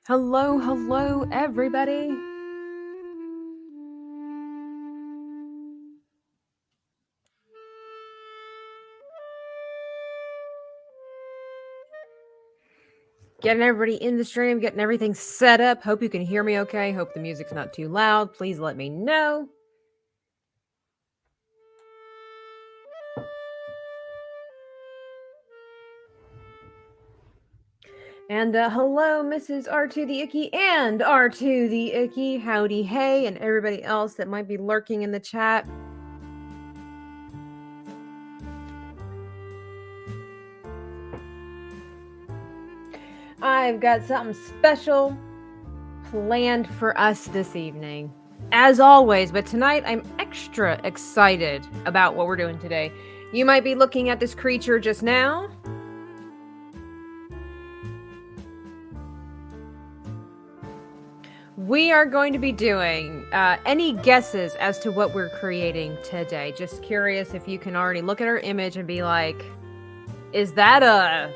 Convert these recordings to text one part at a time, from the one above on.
Hello, hello, everybody. Getting everybody in the stream, getting everything set up. Hope you can hear me okay. Hope the music's not too loud. Please let me know. And hello, Mrs. R2 the Icky and R2 the Icky. Howdy, hey, and everybody else that might be lurking in the chat. I've got something special planned for us this evening, as always, but tonight I'm extra excited about what we're doing today. You might be looking at this creature just now. We are going to be doing any guesses as to what we're creating today. Just curious if you can already look at our image and be like, is that a ...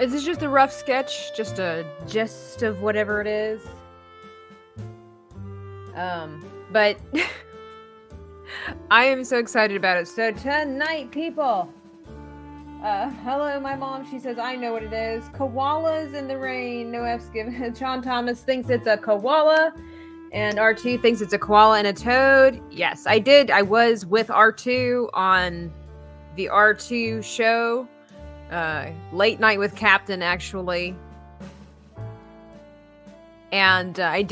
Is this just a rough sketch? Just a gist of whatever it is? But I am so excited about it. So tonight, people... hello, my mom. She says, I know what it is. Koalas in the rain. No F's given. Sean Thomas thinks it's a koala. And R2 thinks it's a koala and a toad. Yes, I did. I was with R2 on the R2 show. Late night with Captain, actually. And I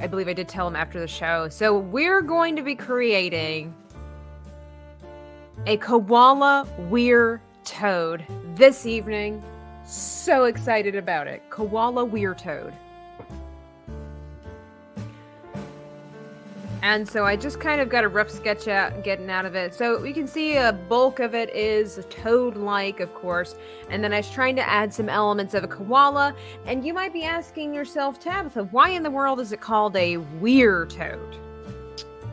believe I did tell him after the show. So we're going to be creating a koala Wer-Toad this evening. So excited about it. Koala Wer-Toad. And so I just kind of got a rough sketch getting out of it. So you can see a bulk of it is toad-like, of course. And then I was trying to add some elements of a koala. And you might be asking yourself, Tabitha, why in the world is it called a Wer-Toad?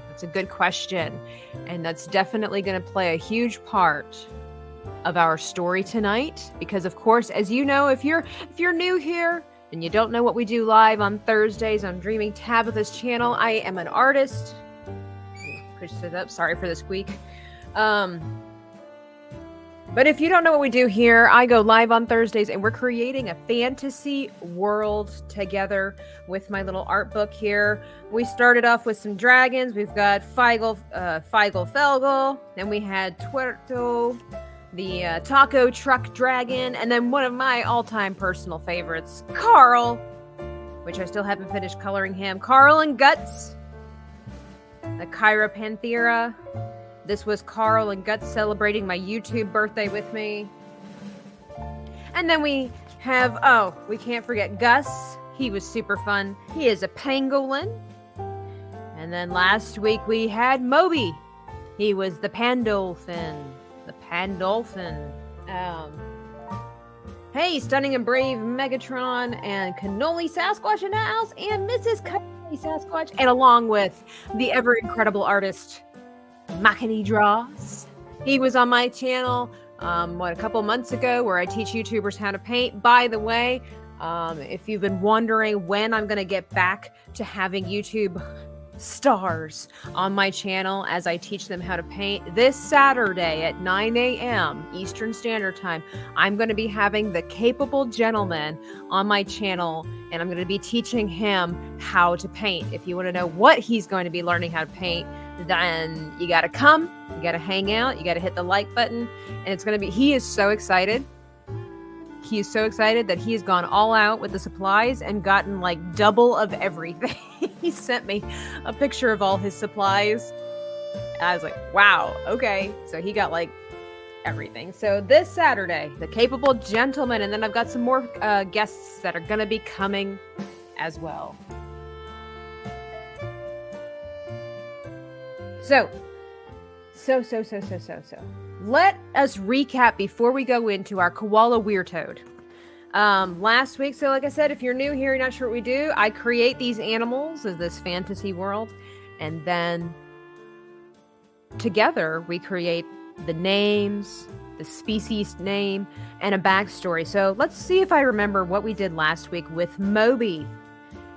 That's a good question. And that's definitely going to play a huge part of our story tonight. Because, of course, as you know, if you're new here, and you don't know what we do live on Thursdays on Dreaming Tabitha's channel, I am an artist. Push this up. Sorry for the squeak. But if you don't know what we do here, I go live on Thursdays, and we're creating a fantasy world together with my little art book here. We started off with some dragons. We've got Feigl Felgl. Then we had Tuerto, the taco truck dragon, and then one of my all-time personal favorites, Carl, which I still haven't finished coloring him. Carl and Guts, the Chiropanthera. This was Carl and Guts celebrating my YouTube birthday with me. And then we have, we can't forget Gus. He was super fun. He is a pangolin. And then last week we had Moby. He was the Pandolphin. Pandolphin. Hey, Stunning and Brave Megatron and Cannoli Sasquatch in the house, and Mrs. Cannoli Sasquatch, and along with the ever incredible artist Makini Draws. He was on my channel a couple months ago, where I teach YouTubers how to paint. By the way, if you've been wondering when I'm going to get back to having YouTube stars on my channel as I teach them how to paint, this Saturday at 9 a.m. Eastern Standard Time, I'm going to be having the Capable Gentleman on my channel, and I'm going to be teaching him how to paint. If you want to know what he's going to be learning how to paint, then you got to come, you got to hang out, you got to hit the like button, and it's going to be, he is so excited. He is so excited that he has gone all out with the supplies and gotten like double of everything. He sent me a picture of all his supplies. And I was like, wow, okay. So he got like everything. So this Saturday, the Capable Gentleman, and then I've got some more guests that are going to be coming as well. So. Let us recap before we go into our Koala Wer-Toad. Last week, so like I said, if you're new here, you're not sure what we do, I create these animals as this fantasy world, and then together we create the names, the species name, and a backstory. So let's see if I remember what we did last week with Moby.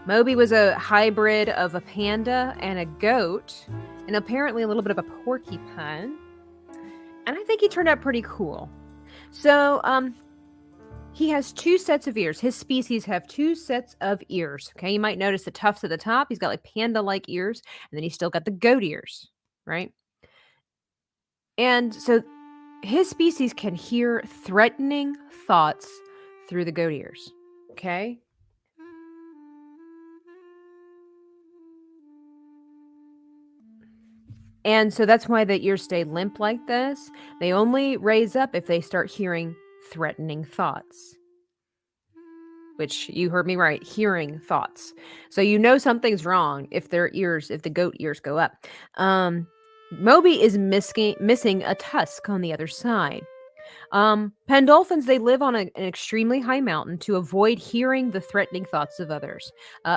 Moby was a hybrid of a panda and a goat, and apparently a little bit of a porcupine. And I think he turned out pretty cool. So, he has 2 sets of ears. His species have 2 sets of ears. Okay, you might notice the tufts at the top. He's got like panda-like ears, and then he's still got the goat ears, right? And so his species can hear threatening thoughts through the goat ears. Okay? And so that's why the ears stay limp like this. They only raise up if they start hearing threatening thoughts. Which you heard me right, hearing thoughts. So you know something's wrong if the goat ears go up. Moby is missing a tusk on the other side. Pandolphins, they live on an extremely high mountain to avoid hearing the threatening thoughts of others.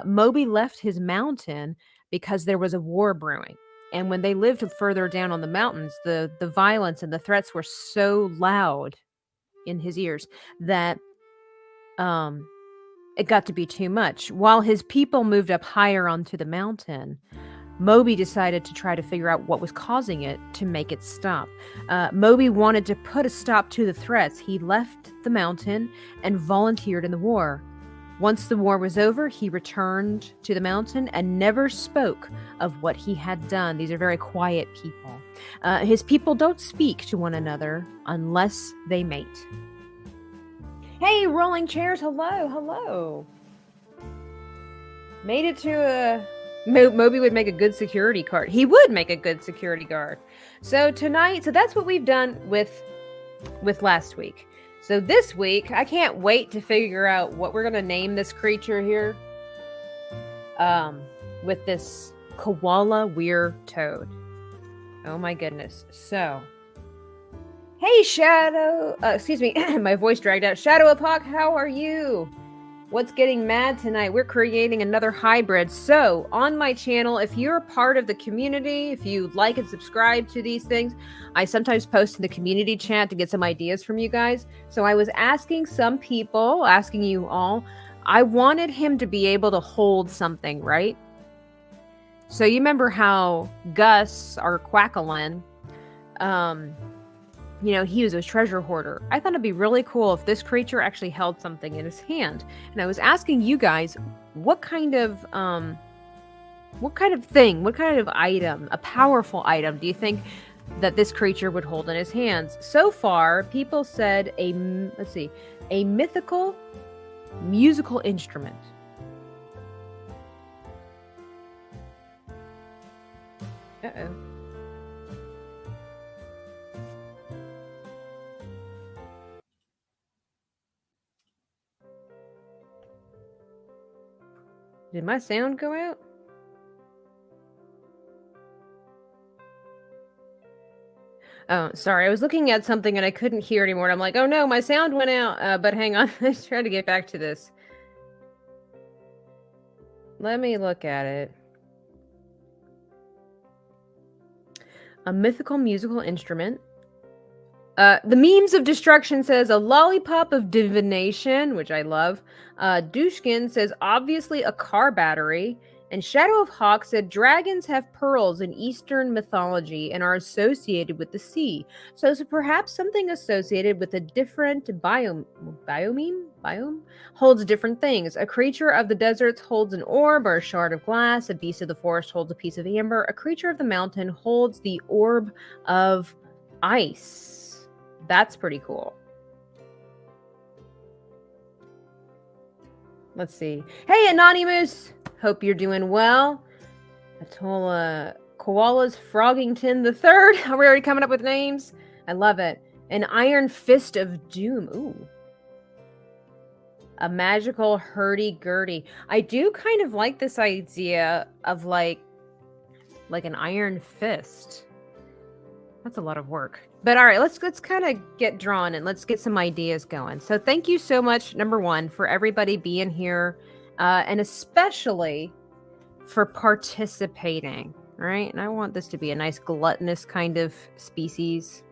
Moby left his mountain because there was a war brewing. And when they lived further down on the mountains, the violence and the threats were so loud in his ears that it got to be too much. While his people moved up higher onto the mountain, Moby decided to try to figure out what was causing it to make it stop. Moby wanted to put a stop to the threats. He left the mountain and volunteered in the war. Once the war was over, he returned to the mountain and never spoke of what he had done. These are very quiet people. His people don't speak to one another unless they mate. Hey, rolling chairs, hello. Made it to a... Moby would make a good security guard. He would make a good security guard. So tonight, that's what we've done with last week. So this week, I can't wait to figure out what we're going to name this creature here. With this Koala Wer-Toad. Oh my goodness. So... Hey, Shadow, excuse me, my voice dragged out. Shadow Epoch, how are you? What's getting mad tonight? We're creating another hybrid. So, on my channel, if you're a part of the community, if you like and subscribe to these things, I sometimes post in the community chat to get some ideas from you guys. So, I was asking you all, I wanted him to be able to hold something, right? So, you remember how Gus, our Quackalin, he was a treasure hoarder. I thought it'd be really cool if this creature actually held something in his hand. And I was asking you guys, what kind of item, a powerful item, do you think that this creature would hold in his hands? So far, people said a mythical musical instrument. Uh-oh. Did my sound go out? Oh, sorry. I was looking at something and I couldn't hear anymore. And I'm like, oh no, my sound went out. But hang on. Let's try to get back to this. Let me look at it. A mythical musical instrument. The memes of destruction says a lollipop of divination, which I love. Douchkin says obviously a car battery. And Shadow of Hawk said dragons have pearls in Eastern mythology and are associated with the sea. So perhaps something associated with a different biome holds different things. A creature of the deserts holds an orb or a shard of glass. A beast of the forest holds a piece of amber. A creature of the mountain holds the orb of ice. That's pretty cool. Let's see. Hey, Anonymous! Hope you're doing well. Atola Koala's Froggington the Third. Are we already coming up with names? I love it. An Iron Fist of Doom. Ooh. A magical hurdy-gurdy. I do kind of like this idea of like an iron fist. That's a lot of work. But all right, let's kind of get drawn and let's get some ideas going. So thank you so much, number one, for everybody being here, and especially for participating, right? And I want this to be a nice gluttonous kind of species.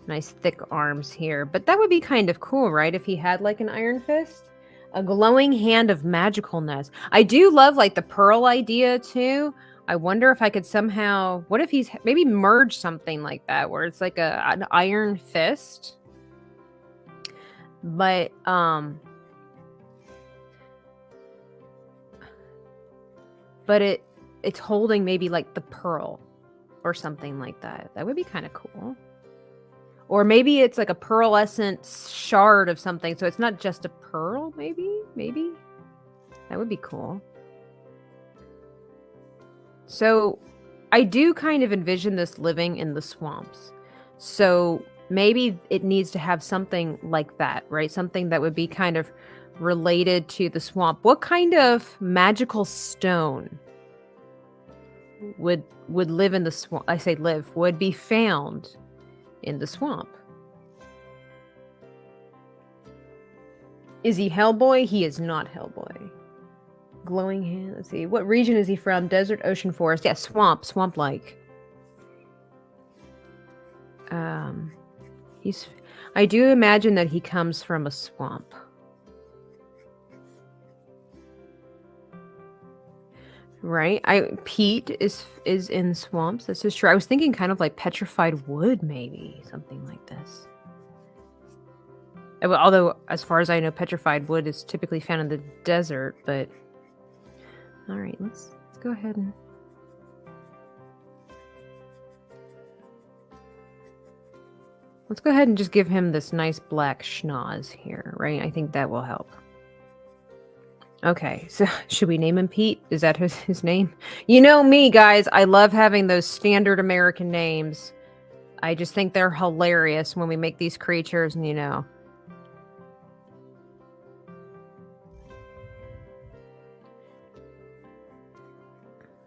Nice thick arms here. But that would be kind of cool, right? If he had like an iron fist. A glowing hand of magicalness. I do love like the pearl idea too. I wonder if I could somehow, what if he's maybe merge something like that where it's like an iron fist. But it's holding maybe like the pearl or something like that. That would be kind of cool. Or maybe it's like a pearlescent shard of something, so it's not just a pearl, maybe? Maybe? That would be cool. So, I do kind of envision this living in the swamps. So, maybe it needs to have something like that, right? Something that would be kind of related to the swamp. What kind of magical stone would live in the swamp? I say live, would be found in the swamp. Is he Hellboy? He is not Hellboy. Glowing hand. Let's see. What region is he from? Desert, ocean, forest. Yeah, swamp-like. I do imagine that he comes from a swamp. Right? Pete is in swamps. This is true. I was thinking kind of like petrified wood, maybe. Something like this. Although, as far as I know, petrified wood is typically found in the desert, but... Alright, let's go ahead and... Let's go ahead and just give him this nice black schnoz here, right? I think that will help. Okay, so should we name him Pete? Is that his name? You know me, guys. I love having those standard American names. I just think they're hilarious when we make these creatures, and you know.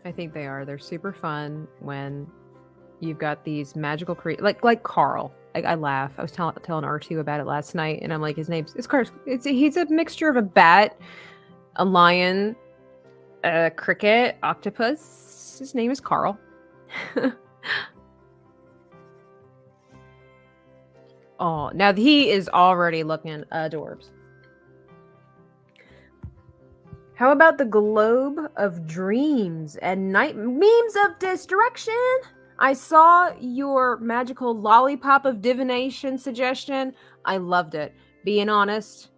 I think they are. They're super fun when you've got these magical creatures, like Carl. I laugh. I was telling R2 about it last night, and I'm like, his name's Carl. He's a mixture of a bat, a lion, a cricket, octopus. His name is Carl. Oh, now he is already looking adorbs. How about the globe of dreams and night memes of destruction? I saw your magical lollipop of divination suggestion. I loved it. Being honest,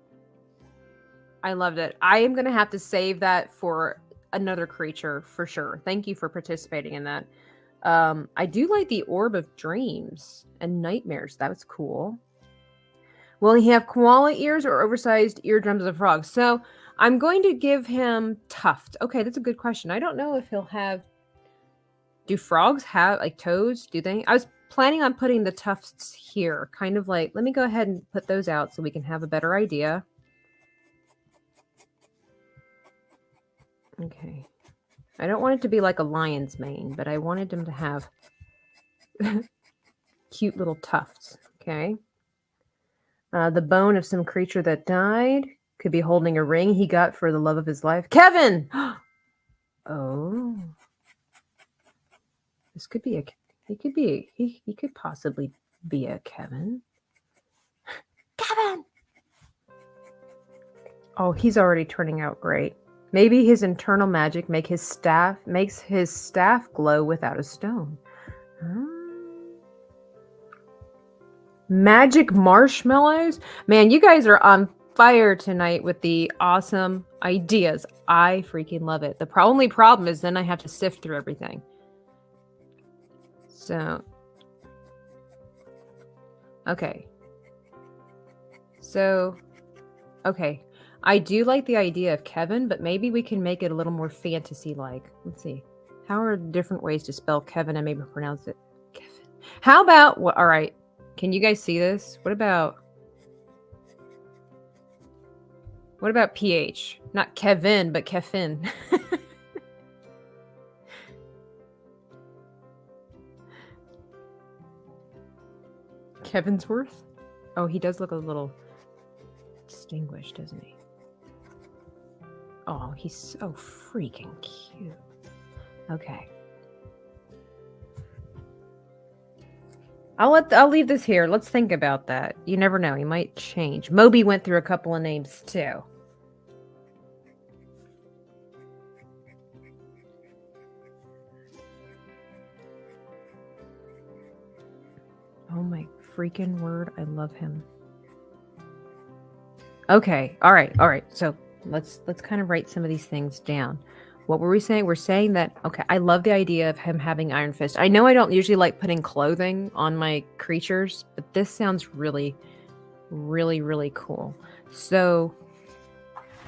I loved it. I am going to have to save that for another creature for sure. Thank you for participating in that. I do like the orb of dreams and nightmares. That was cool. Will he have koala ears or oversized eardrums of frogs? So I'm going to give him tuft. Okay, that's a good question. I don't know if he'll have... Do frogs have, like, toads? Do they? I was planning on putting the tufts here. Kind of like... Let me go ahead and put those out so we can have a better idea. Okay. I don't want it to be like a lion's mane, but I wanted him to have cute little tufts. Okay. The bone of some creature that died. Could be holding a ring he got for the love of his life. Kevin! Oh. This could be he could possibly be a Kevin. Kevin! Oh, he's already turning out great. Maybe his internal magic makes his staff glow without a stone. Magic marshmallows? Man, you guys are on fire tonight with the awesome ideas. I freaking love it. The only problem is then I have to sift through everything. So, okay. So, okay. I do like the idea of Kevin, but maybe we can make it a little more fantasy-like. Let's see. How are different ways to spell Kevin and maybe pronounce it Kevin? How about, well, all right. Can you guys see this? What about PH? Not Kevin, but Kevin. Kevinsworth? Oh, he does look a little distinguished, doesn't he? Oh, he's so freaking cute. Okay. I'll leave this here. Let's think about that. You never know. He might change. Moby went through a couple of names too. Oh my freaking word. I love him. Okay. All right. So let's kind of write some of these things down. What were we saying? We're saying that, okay, I love the idea of him having Iron Fist. I know I don't usually like putting clothing on my creatures, but this sounds really, really, really cool. So,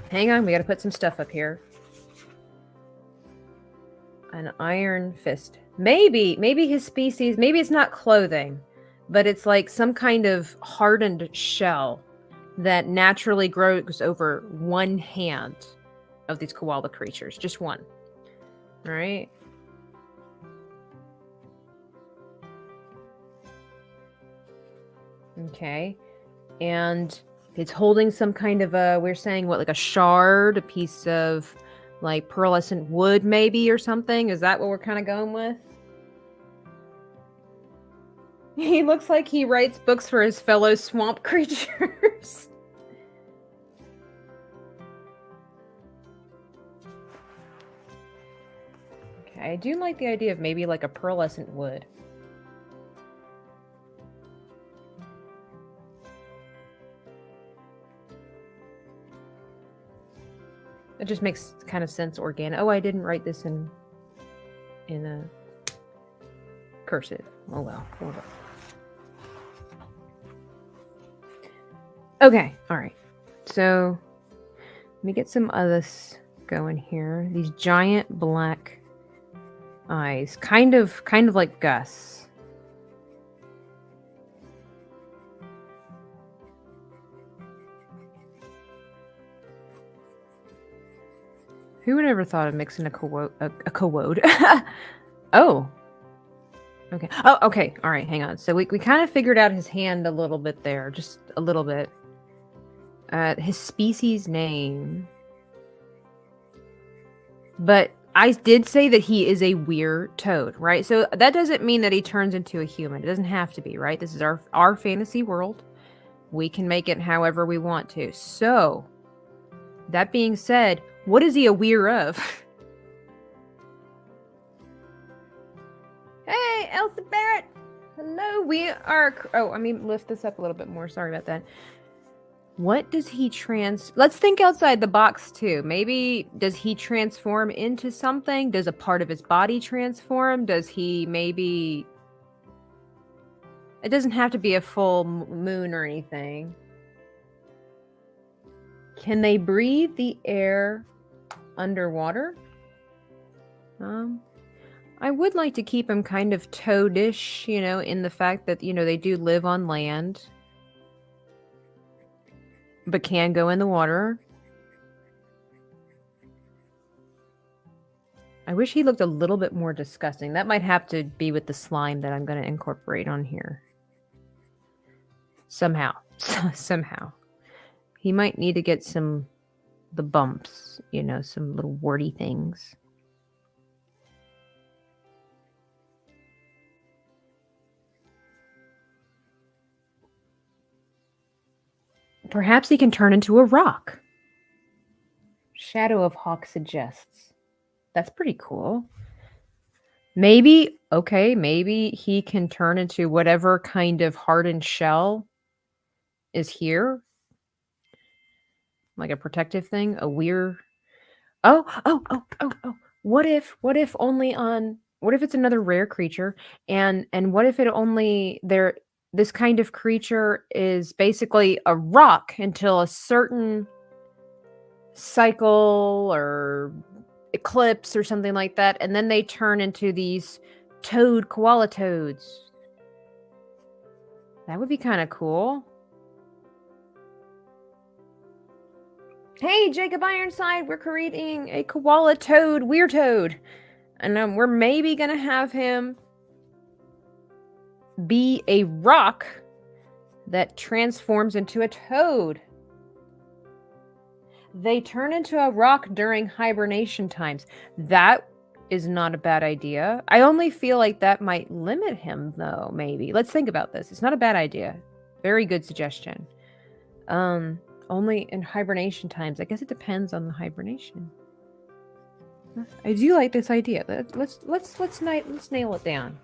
hang on, we got to put some stuff up here. An Iron Fist. Maybe his species, maybe it's not clothing, but it's like some kind of hardened shell that naturally grows over one hand of these koala creatures. Just one. All right. Okay. And it's holding some kind of a, we're saying what, like a shard, a piece of like pearlescent wood maybe or something? Is that what we're kind of going with? He looks like he writes books for his fellow swamp creatures. Okay, I do like the idea of maybe like a pearlescent wood. It just makes kind of sense organic. Oh, I didn't write this in a cursive. Oh well. Hold on. Okay, all right. So let me get some others going here. These giant black eyes, kind of like Gus. Who would ever thought of mixing a cowoad? Oh. Okay. Oh, okay. All right, hang on. So we kind of figured out his hand a little bit there, just a little bit. His species name. But I did say that he is a Wer-Toad, right? So that doesn't mean that he turns into a human. It doesn't have to be, right? This is our fantasy world. We can make it however we want to. So, that being said, what is he aware of? Hey, Elsa Barrett! Hello, we are... Oh, I mean, lift this up a little bit more. Sorry about that. What does he Let's think outside the box, too. Maybe, does he transform into something? Does a part of his body transform? Does he maybe... It doesn't have to be a full moon or anything. Can they breathe the air underwater? I would like to keep him kind of toadish, you know, in the fact that, you know, they do live on land, but can go in the water. I wish he looked a little bit more disgusting. That might have to be with the slime that I'm going to incorporate on here. Somehow. Somehow. He might need to get the bumps, you know, some little warty things. Perhaps he can turn into a rock. Shadow of Hawk suggests. That's pretty cool. Maybe he can turn into whatever kind of hardened shell is here. Like a protective thing, a weird... Oh. What if it's another rare creature, and what if it only this kind of creature is basically a rock until a certain cycle or eclipse or something like that, and then they turn into these koala toads. That would be kind of cool. Hey, Jacob Ironside, we're creating a koala toad Wer-Toad. And we're maybe going to have him be a rock that transforms into a toad. They turn into a rock during hibernation times. That is not a bad idea. I only feel like that might limit him, though, maybe. Let's think about this. It's not a bad idea. Very good suggestion. Only in hibernation times. I guess it depends on the hibernation. I do like this idea. Let's nail it down.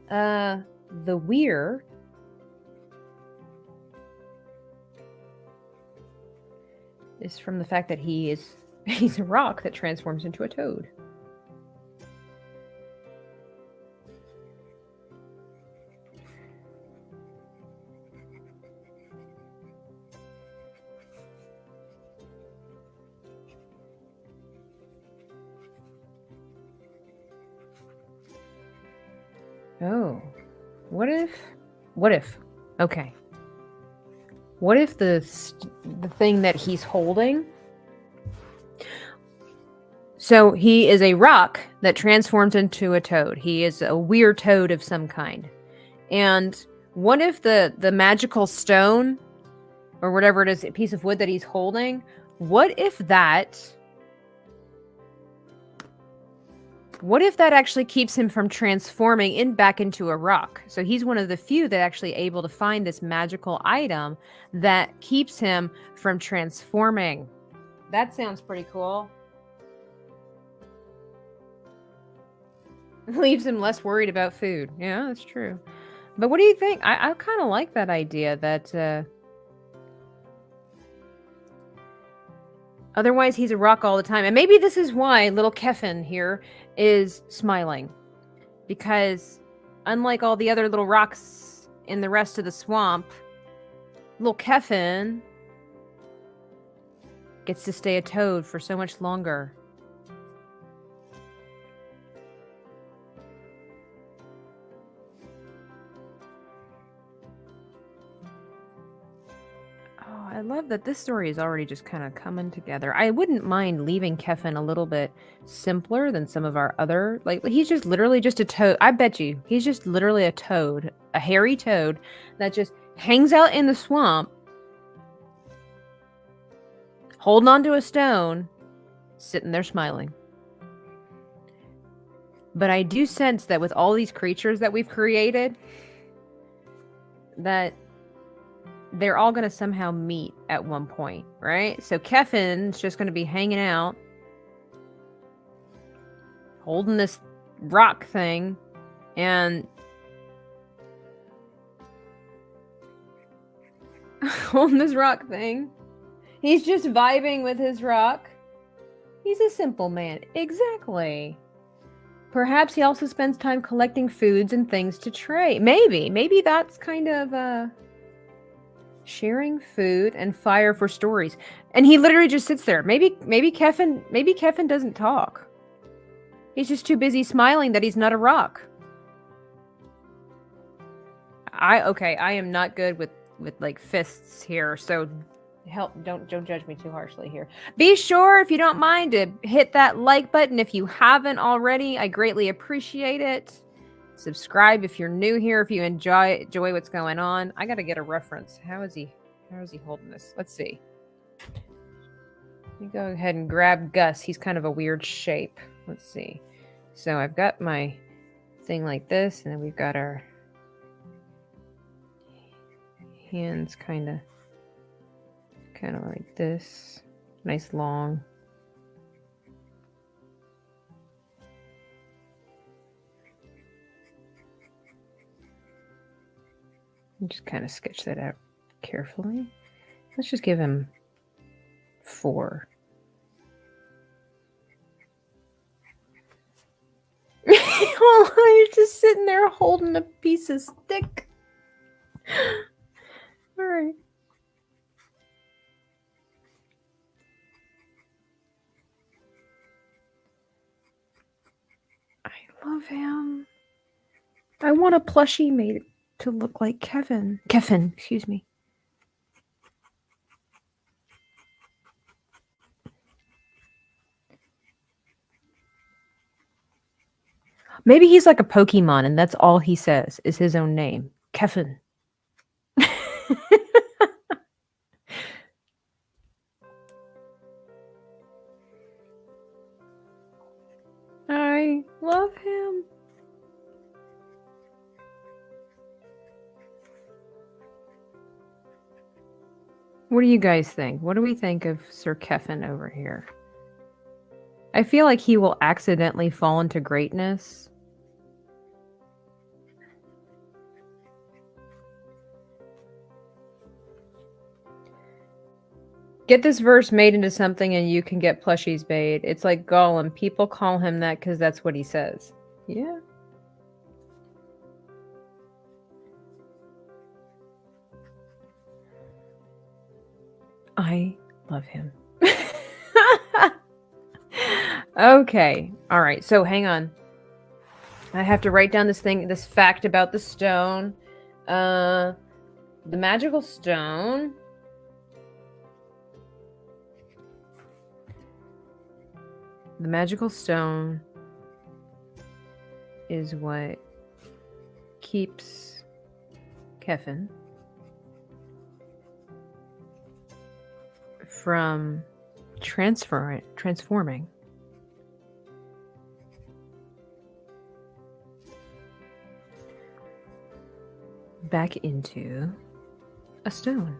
The weir is from the fact that he's a rock that transforms into a toad. Oh, what if, okay. What if the thing that he's holding, so he is a rock that transforms into a toad. He is a weird toad of some kind. And what if the magical stone, or whatever it is, a piece of wood that he's holding, what if that actually keeps him from transforming back into a rock? So he's one of the few that actually able to find this magical item that keeps him from transforming. That sounds pretty cool. Leaves him less worried about food. Yeah, that's true. But what do you think? I kind of like that idea that otherwise he's a rock all the time. And maybe this is why little Keffin here is smiling. Because unlike all the other little rocks in the rest of the swamp, little Keffin gets to stay a toad for so much longer. I love that this story is already just kind of coming together. I wouldn't mind leaving Keffin a little bit simpler than some of our other, like, he's just literally just a toad. I bet you he's just literally a toad, a hairy toad that just hangs out in the swamp, holding onto a stone, sitting there smiling. But I do sense that with all these creatures that we've created, that they're all going to somehow meet at one point, right? So Keffin's just going to be hanging out, holding this rock thing, and holding this rock thing. He's just vibing with his rock. He's a simple man. Exactly. Perhaps he also spends time collecting foods and things to trade. Maybe that's kind of sharing food and fire for stories. And he literally just sits there. Maybe Keffin doesn't talk. He's just too busy smiling that he's not a rock. I am not good with like fists here, so don't judge me too harshly here. Be sure, if you don't mind, to hit that like button if you haven't already. I greatly appreciate it. Subscribe if you're new here, if you enjoy what's going on. I gotta get a reference. How is he holding this? Let's see. Let me go ahead and grab Gus. He's kind of a weird shape. Let's see. So I've got my thing like this, and then we've got our hands kind of like this. Nice long. Just kind of sketch that out carefully. Let's just give him 4. Oh, he's just sitting there holding a piece of stick. All right. I love him. I want a plushie made to look like Keffin, excuse me. Maybe he's like a Pokemon and that's all he says is his own name. Keffin. I love him. What do you guys think? What do we think of Sir Keffin over here? I feel like he will accidentally fall into greatness. Get this verse made into something and you can get plushies made. It's like Gollum. People call him that because that's what he says. Yeah. I love him. Okay. All right. So hang on. I have to write down this fact about the stone. The magical stone. The magical stone is what keeps Keffin from transforming back into a stone.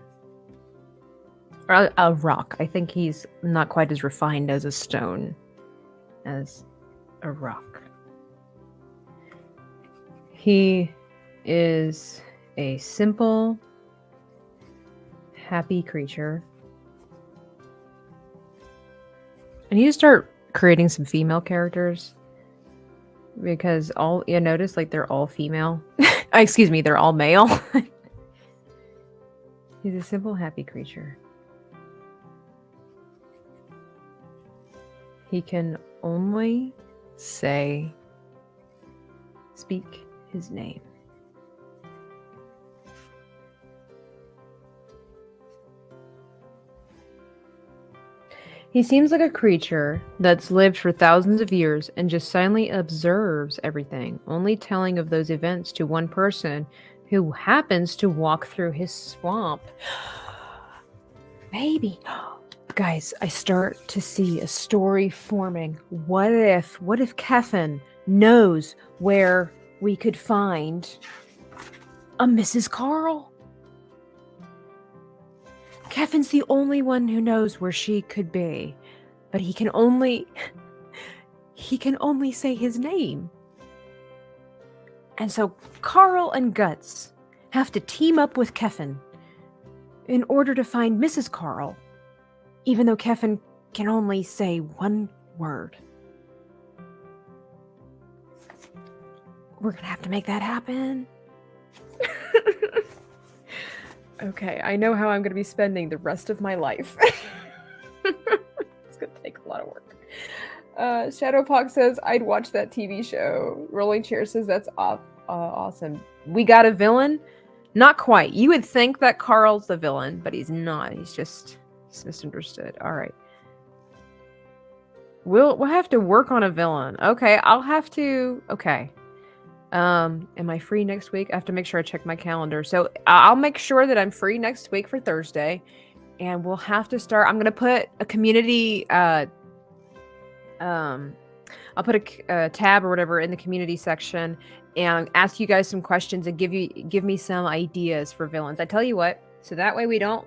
Or a rock. I think he's not quite as refined as a stone as a rock. He is a simple, happy creature. I need to start creating some female characters because notice like they're all female. Excuse me, they're all male. He's a simple, happy creature. He can only speak his name. He seems like a creature that's lived for thousands of years and just silently observes everything, only telling of those events to one person who happens to walk through his swamp. Maybe. Guys, I start to see a story forming. What if Keffin knows where we could find a Mrs. Carl? Keffin's the only one who knows where she could be, but he can only say his name. And so Carl and Guts have to team up with Keffin in order to find Mrs. Carl, even though Keffin can only say one word. We're gonna have to make that happen. Okay, I know how I'm going to be spending the rest of my life. It's going to take a lot of work. Shadowpox says, I'd watch that TV show. Rolling Chair says, that's awesome. We got a villain? Not quite. You would think that Carl's the villain, but he's not. He's misunderstood. All right. We'll have to work on a villain. Okay, I'll have to... Okay. Am I free next week? I have to make sure I check my calendar. So I'll make sure that I'm free next week for Thursday, and we'll have to start. I'm gonna put a community. I'll put a tab or whatever in the community section, and ask you guys some questions and give me some ideas for villains. I tell you what, so that way we don't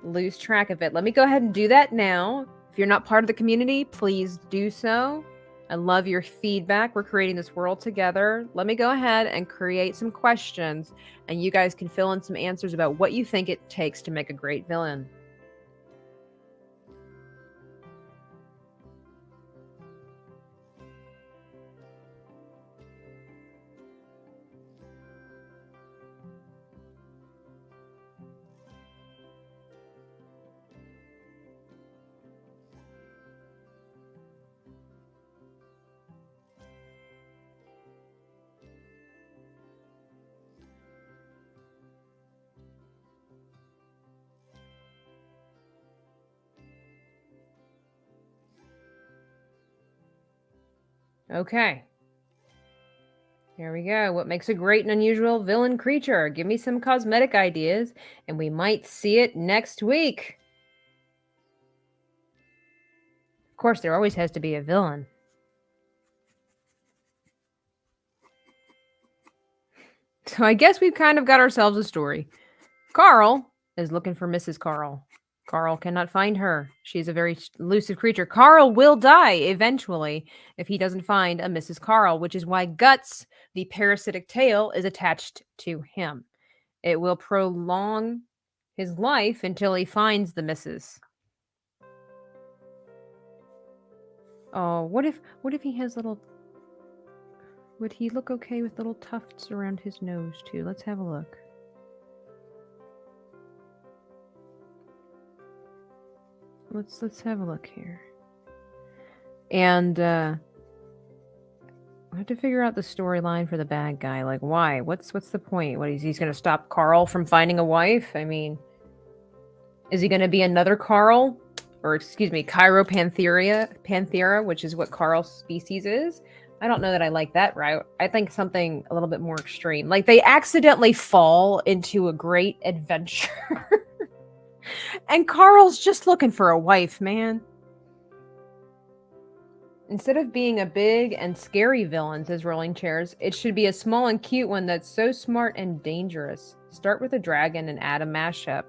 lose track of it. Let me go ahead and do that now. If you're not part of the community, please do so. I love your feedback. We're creating this world together. Let me go ahead and create some questions, and you guys can fill in some answers about what you think it takes to make a great villain. Okay. Here we go. What makes a great and unusual villain creature? Give me some cosmetic ideas, and we might see it next week. Of course, there always has to be a villain. So I guess we've kind of got ourselves a story. Carl is looking for Mrs. Carl. Carl cannot find her. She's a very elusive creature. Carl will die eventually if he doesn't find a Mrs. Carl, which is why Guts, the parasitic tail, is attached to him. It will prolong his life until he finds the Mrs. Oh, what if he has little... Would he look okay with little tufts around his nose too? Let's have a look. Let's have a look here. And I have to figure out the storyline for the bad guy. Like, why? What's the point? What, he's going to stop Carl from finding a wife? I mean, is he going to be another Carl? Or excuse me, Panthera, which is what Carl's species is. I don't know that I like that route. I think something a little bit more extreme. Like they accidentally fall into a great adventure. And Carl's just looking for a wife, man. Instead of being a big and scary villain, says Rolling Chairs, it should be a small and cute one that's so smart and dangerous. Start with a dragon and add a mashup.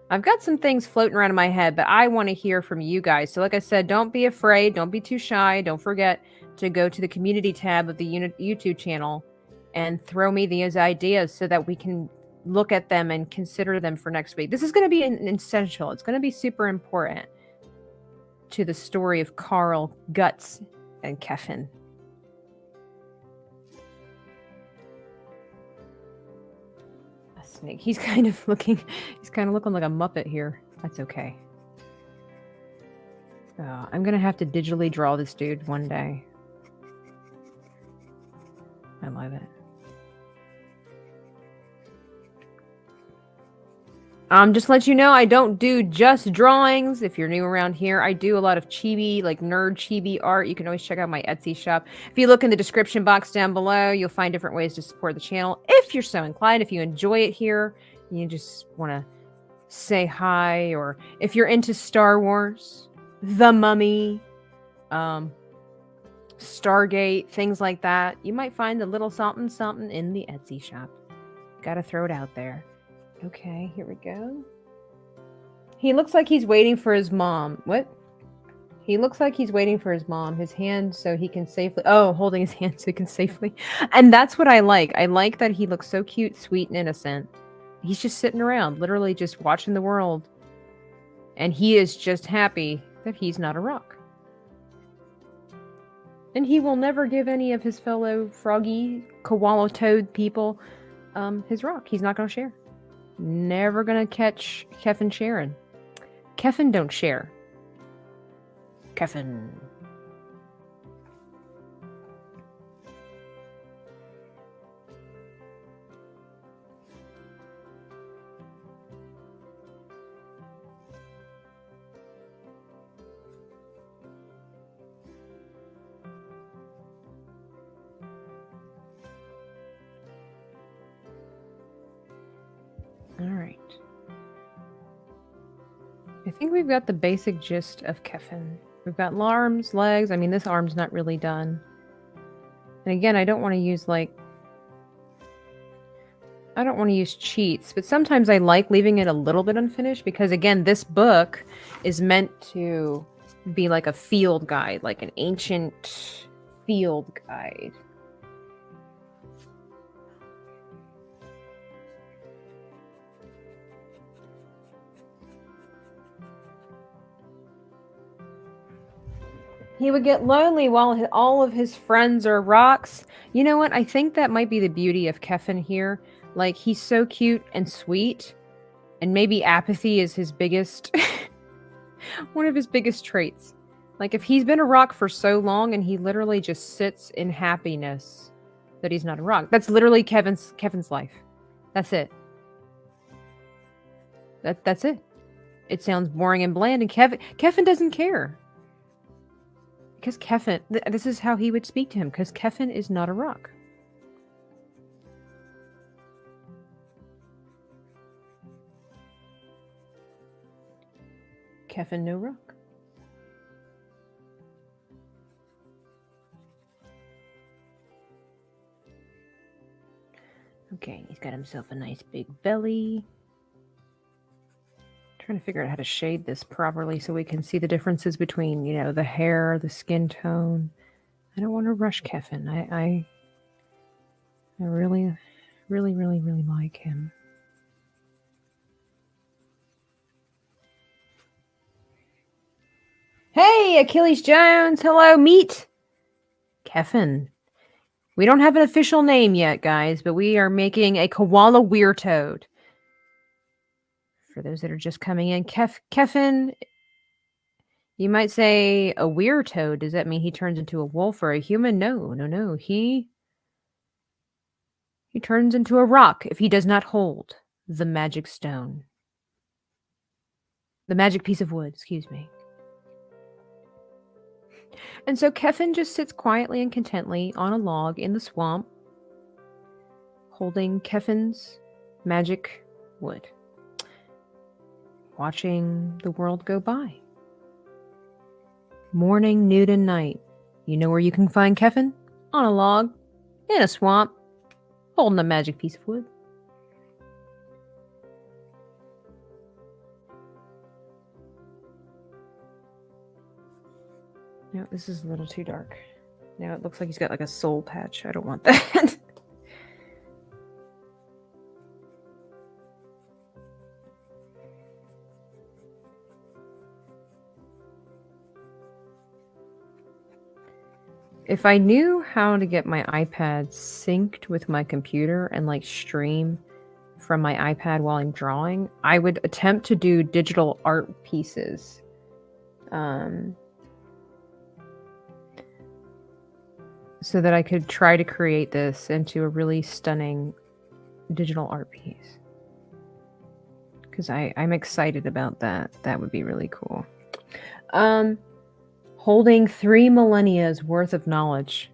I've got some things floating around in my head, but I want to hear from you guys. So like I said, don't be afraid. Don't be too shy. Don't forget to go to the community tab of the YouTube channel and throw me these ideas so that we can look at them and consider them for next week. This is going to be an essential. It's going to be super important to the story of Carl, Guts, and Keffin. A snake. He's kind of looking like a Muppet here. That's okay. I'm going to have to digitally draw this dude one day. I love it. Just to let you know, I don't do just drawings. If you're new around here, I do a lot of chibi, like nerd chibi art. You can always check out my Etsy shop. If you look in the description box down below, you'll find different ways to support the channel. If you're so inclined, if you enjoy it here, you just want to say hi, or if you're into Star Wars, The Mummy, Stargate, things like that, you might find a little something something in the Etsy shop. Gotta throw it out there. Okay, here we go. He looks like he's waiting for his mom. What? He looks like he's waiting for his mom. His hand so he can safely... Oh, holding his hand so he can safely... And that's what I like. I like that he looks so cute, sweet, and innocent. He's just sitting around, literally just watching the world. And he is just happy that he's not a rock. And he will never give any of his fellow froggy, koala toad people his rock. He's not going to share. Never gonna catch Keffin sharing. Keffin don't share. Keffin. Alright. I think we've got the basic gist of Keffin. We've got arms, legs. I mean, this arm's not really done. And again, I don't want to use, like... I don't want to use cheats, but sometimes I like leaving it a little bit unfinished because, again, this book is meant to be like a field guide, like an ancient field guide. He would get lonely while all of his friends are rocks. You know what? I think that might be the beauty of Keffin here. Like, he's so cute and sweet. And maybe apathy is his biggest... one of his biggest traits. Like, if he's been a rock for so long and he literally just sits in happiness that he's not a rock. That's literally Kevin's life. That's it. That's it. It sounds boring and bland, and Keffin doesn't care. Because Keffin, this is how he would speak to him, because Keffin is not a rock. Keffin, no rock. Okay, he's got himself a nice big belly. Trying to figure out how to shade this properly so we can see the differences between, you know, the hair, the skin tone. I don't want to rush Keffin. I really, really, really, really like him. Hey, Achilles Jones. Hello, meet Keffin. We don't have an official name yet, guys, but we are making a koala Wer-Toad. For those that are just coming in, Keffin, you might say a Wer-Toad. Does that mean he turns into a wolf or a human? No. He turns into a rock if he does not hold the magic stone. The magic piece of wood, excuse me. And so Keffin just sits quietly and contently on a log in the swamp, holding Keffin's magic wood, watching the world go by. Morning, noon, and night. You know where you can find Keffin? On a log, in a swamp, holding a magic piece of wood. No, this is a little too dark. Now it looks like he's got like a soul patch. I don't want that. If I knew how to get my iPad synced with my computer and like stream from my iPad while I'm drawing, I would attempt to do digital art pieces. So that I could try to create this into a really stunning digital art piece. Because I'm excited about that. That would be really cool. Holding 3 millennia's worth of knowledge.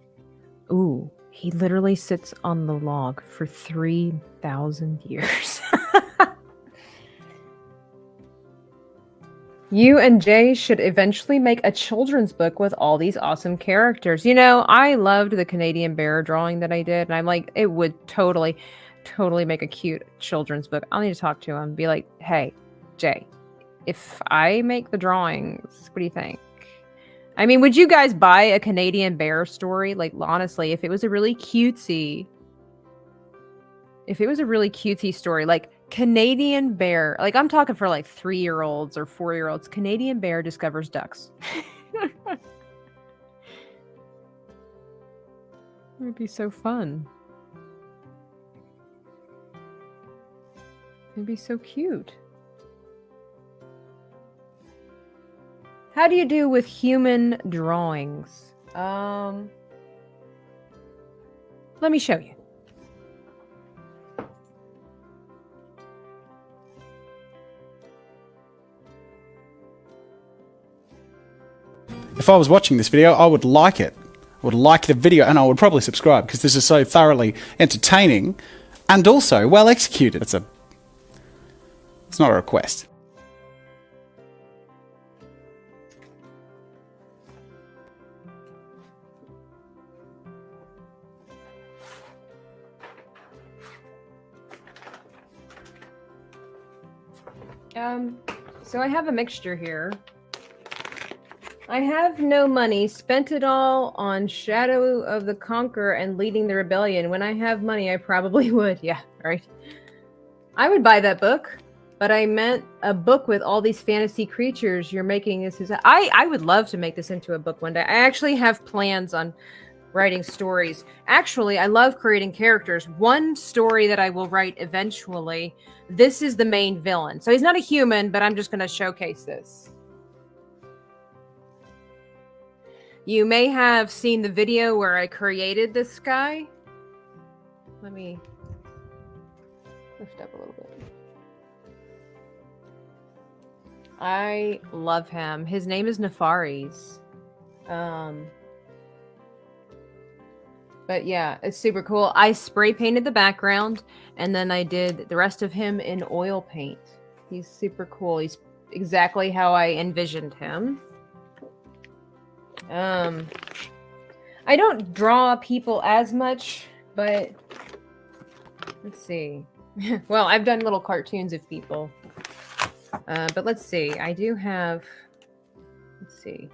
Ooh, he literally sits on the log for 3,000 years. You and Jay should eventually make a children's book with all these awesome characters. You know, I loved the Canadian bear drawing that I did, and I'm like, it would totally make a cute children's book. I'll need to talk to him, be like, hey, Jay, if I make the drawings, what do you think? I mean, would you guys buy a Canadian bear story? Like, honestly, if it was a really cutesy story, like Canadian bear, like I'm talking for like 3-year-olds or 4-year-olds, Canadian bear discovers ducks. It would be so fun. It'd be so cute. How do you do with human drawings? Let me show you. If I was watching this video, I would like it. I would like the video, and I would probably subscribe because this is so thoroughly entertaining and also well executed. It's not a request. So I have a mixture here. I have no money, spent it all on Shadow of the Conqueror and Leading the Rebellion. When I have money, I probably would. Yeah, right. I would buy that book, but I meant a book with all these fantasy creatures you're making. I would love to make this into a book one day. I actually have plans on writing stories. Actually, I love creating characters. One story that I will write eventually, this is the main villain. So he's not a human, but I'm just going to showcase this. You may have seen the video where I created this guy. Let me lift up a little bit. I love him. His name is Nefaris. But yeah, it's super cool. I spray painted the background, and then I did the rest of him in oil paint. He's super cool. He's exactly how I envisioned him. I don't draw people as much, but Let's see. Well, I've done little cartoons of people. But let's see. I do have... Let's see.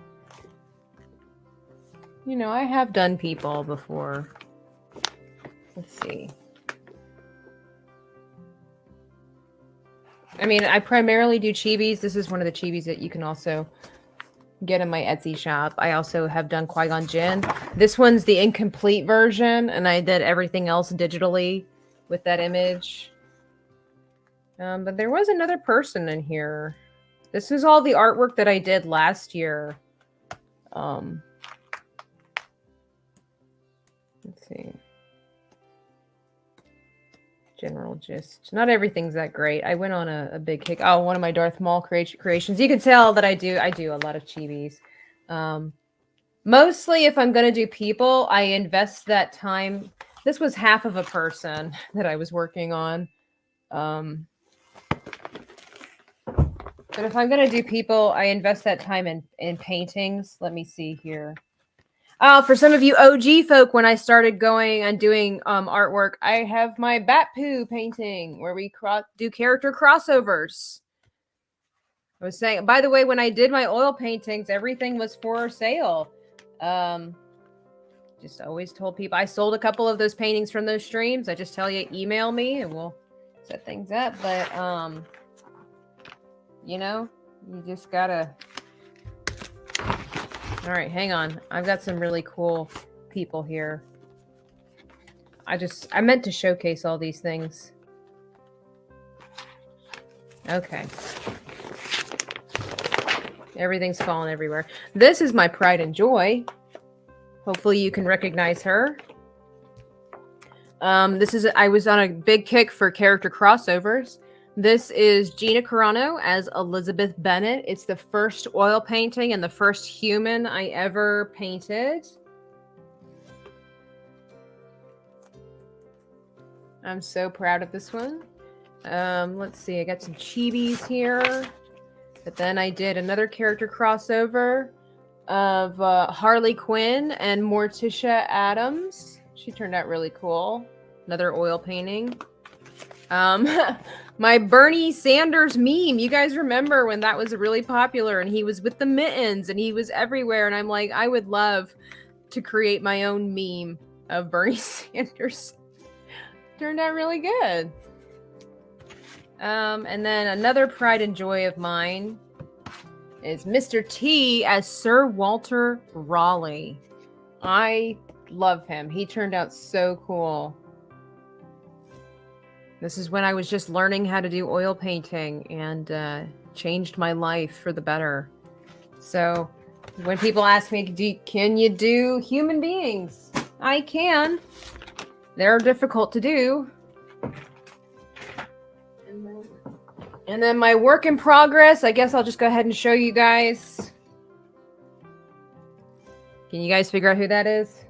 You know, I have done people before. Let's see. I mean, I primarily do chibis. This is one of the chibis that you can also get in my Etsy shop. I also have done Qui-Gon Jinn. This one's the incomplete version, and I did everything else digitally with that image. But there was another person in here. This is all the artwork that I did last year. Let's see. General gist. Not everything's that great. I went on a big kick. Oh, one of my Darth Maul creations. You can tell that I do a lot of chibis. Mostly if I'm going to do people, I invest that time. This was half of a person that I was working on. But if I'm going to do people, I invest that time in paintings. Let me see here. Oh, for some of you OG folk, when I started going and doing artwork, I have my Bat Poo painting where we do character crossovers. I was saying, by the way, when I did my oil paintings, everything was for sale. Just always told people. I sold a couple of those paintings from those streams. I just tell you, email me and we'll set things up. But, you know, you just gotta... All right, hang on. I've got some really cool people here. I meant to showcase all these things. Okay. Everything's falling everywhere. This is my pride and joy. Hopefully you can recognize her. I was on a big kick for character crossovers. This is Gina Carano as Elizabeth Bennet. It's the first oil painting and the first human I ever painted. I'm so proud of this one. Let's see, I got some chibis here. But then I did another character crossover of Harley Quinn and Morticia Adams. She turned out really cool. Another oil painting. My Bernie Sanders meme. You guys remember when that was really popular and he was with the mittens and he was everywhere. And I'm like, I would love to create my own meme of Bernie Sanders. Turned out really good. And then another pride and joy of mine is Mr. T as Sir Walter Raleigh. I love him. He turned out so cool. This is when I was just learning how to do oil painting and changed my life for the better. So when people ask me, can you do human beings? I can. They're difficult to do. And then my work in progress, I guess I'll just go ahead and show you guys. Can you guys figure out who that is?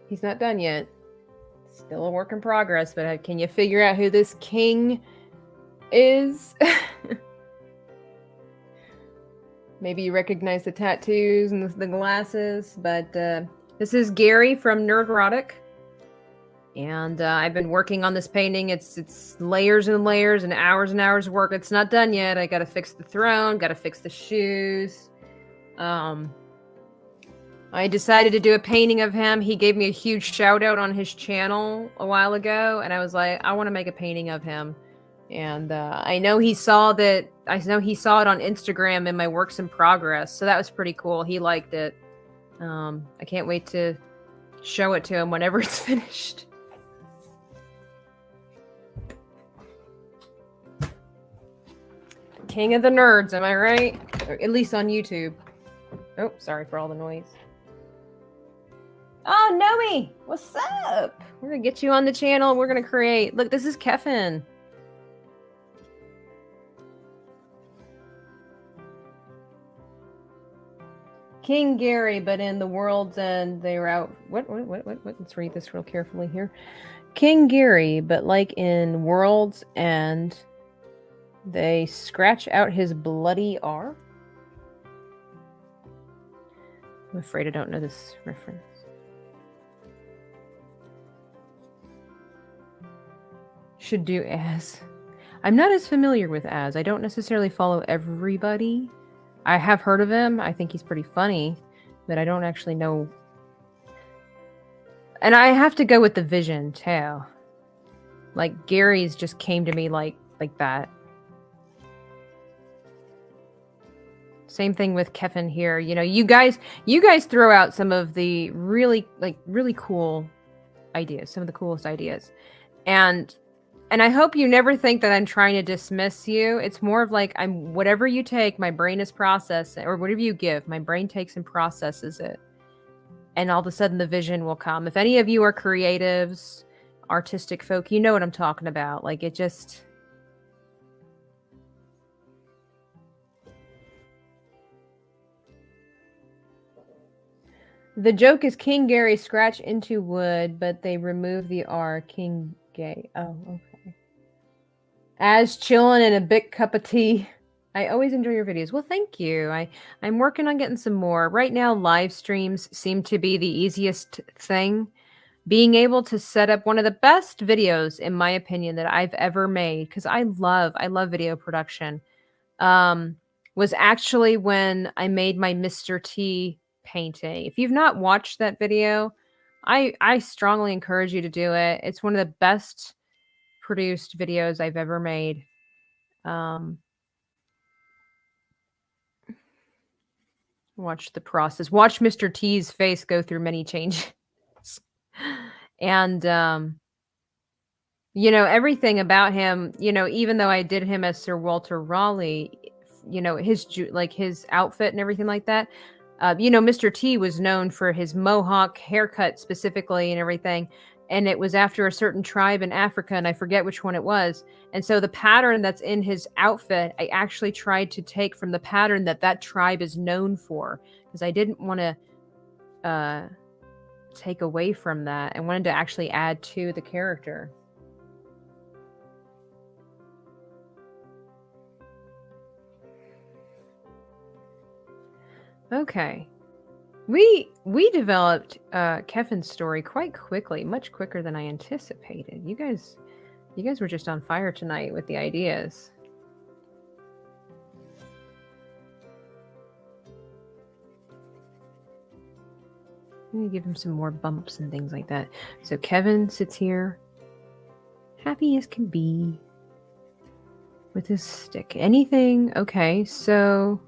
He's not done yet. Still a work in progress, but can you figure out who this king is? Maybe you recognize the tattoos and the glasses, but this is Gary from Nerdrotic. And I've been working on this painting. It's layers and layers and hours of work. It's not done yet. I gotta fix the throne, gotta fix the shoes. I decided to do a painting of him. He gave me a huge shout out on his channel a while ago, and I was like, I want to make a painting of him. And I know he saw it on Instagram in my works in progress, so that was pretty cool. He liked it. I can't wait to show it to him whenever it's finished. King of the nerds, am I right? Or at least on YouTube. Oh, sorry for all the noise. Oh, Noe! What's up? We're gonna get you on the channel. We're gonna create. Look, this is Keffin. King Gary, but in the World's End, they were out. What? Let's read this real carefully here. King Gary, but like in World's End, they scratch out his bloody R. I'm afraid I don't know this reference. Should do as. I'm not as familiar with as. I don't necessarily follow everybody. I have heard of him. I think he's pretty funny, but I don't actually know. And I have to go with the vision too. Like Gary's just came to me like that. Same thing with Kevin here. You know, you guys throw out some of the really cool ideas, some of the coolest ideas. And I hope you never think that I'm trying to dismiss you. It's more of like whatever you take, my brain is processing, or whatever you give, my brain takes and processes it. And all of a sudden the vision will come. If any of you are creatives, artistic folk, you know what I'm talking about. Like it just... The joke is King Gary scratch into wood, but they remove the R. King Gay. Oh, okay. As chilling in a big cup of tea. I always enjoy your videos. Well, thank you. I'm working on getting some more. Right now, live streams seem to be the easiest thing. Being able to set up one of the best videos, in my opinion, that I've ever made, because I love video production, was actually when I made my Mr. T painting. If you've not watched that video, I strongly encourage you to do it. It's one of the best produced videos I've ever made. Watch the process. Watch Mr. T's face go through many changes. And you know, everything about him, you know, even though I did him as Sir Walter Raleigh, you know, his outfit and everything like that. You know, Mr. T was known for his mohawk haircut specifically and everything. And it was after a certain tribe in Africa, and I forget which one it was. And so the pattern that's in his outfit, I actually tried to take from the pattern that tribe is known for, because I didn't want to take away from that. I wanted to actually add to the character. Okay. We developed Kevin's story quite quickly, much quicker than I anticipated. You guys were just on fire tonight with the ideas. I'm gonna give him some more bumps and things like that. So Kevin sits here, happy as can be, with his stick. Anything? Okay, so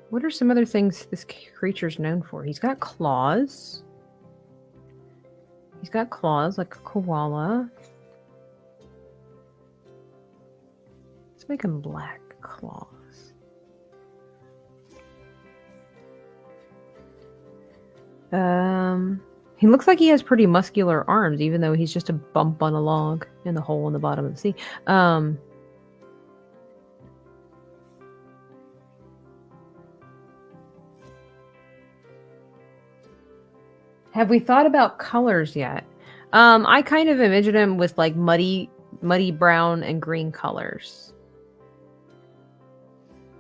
what are some other things this creature's known for? He's got claws. He's got claws like a koala. Let's make him black claws. He looks like he has pretty muscular arms, even though he's just a bump on a log in the hole in the bottom of the sea. Have we thought about colors yet? I kind of envision him with like muddy brown and green colors.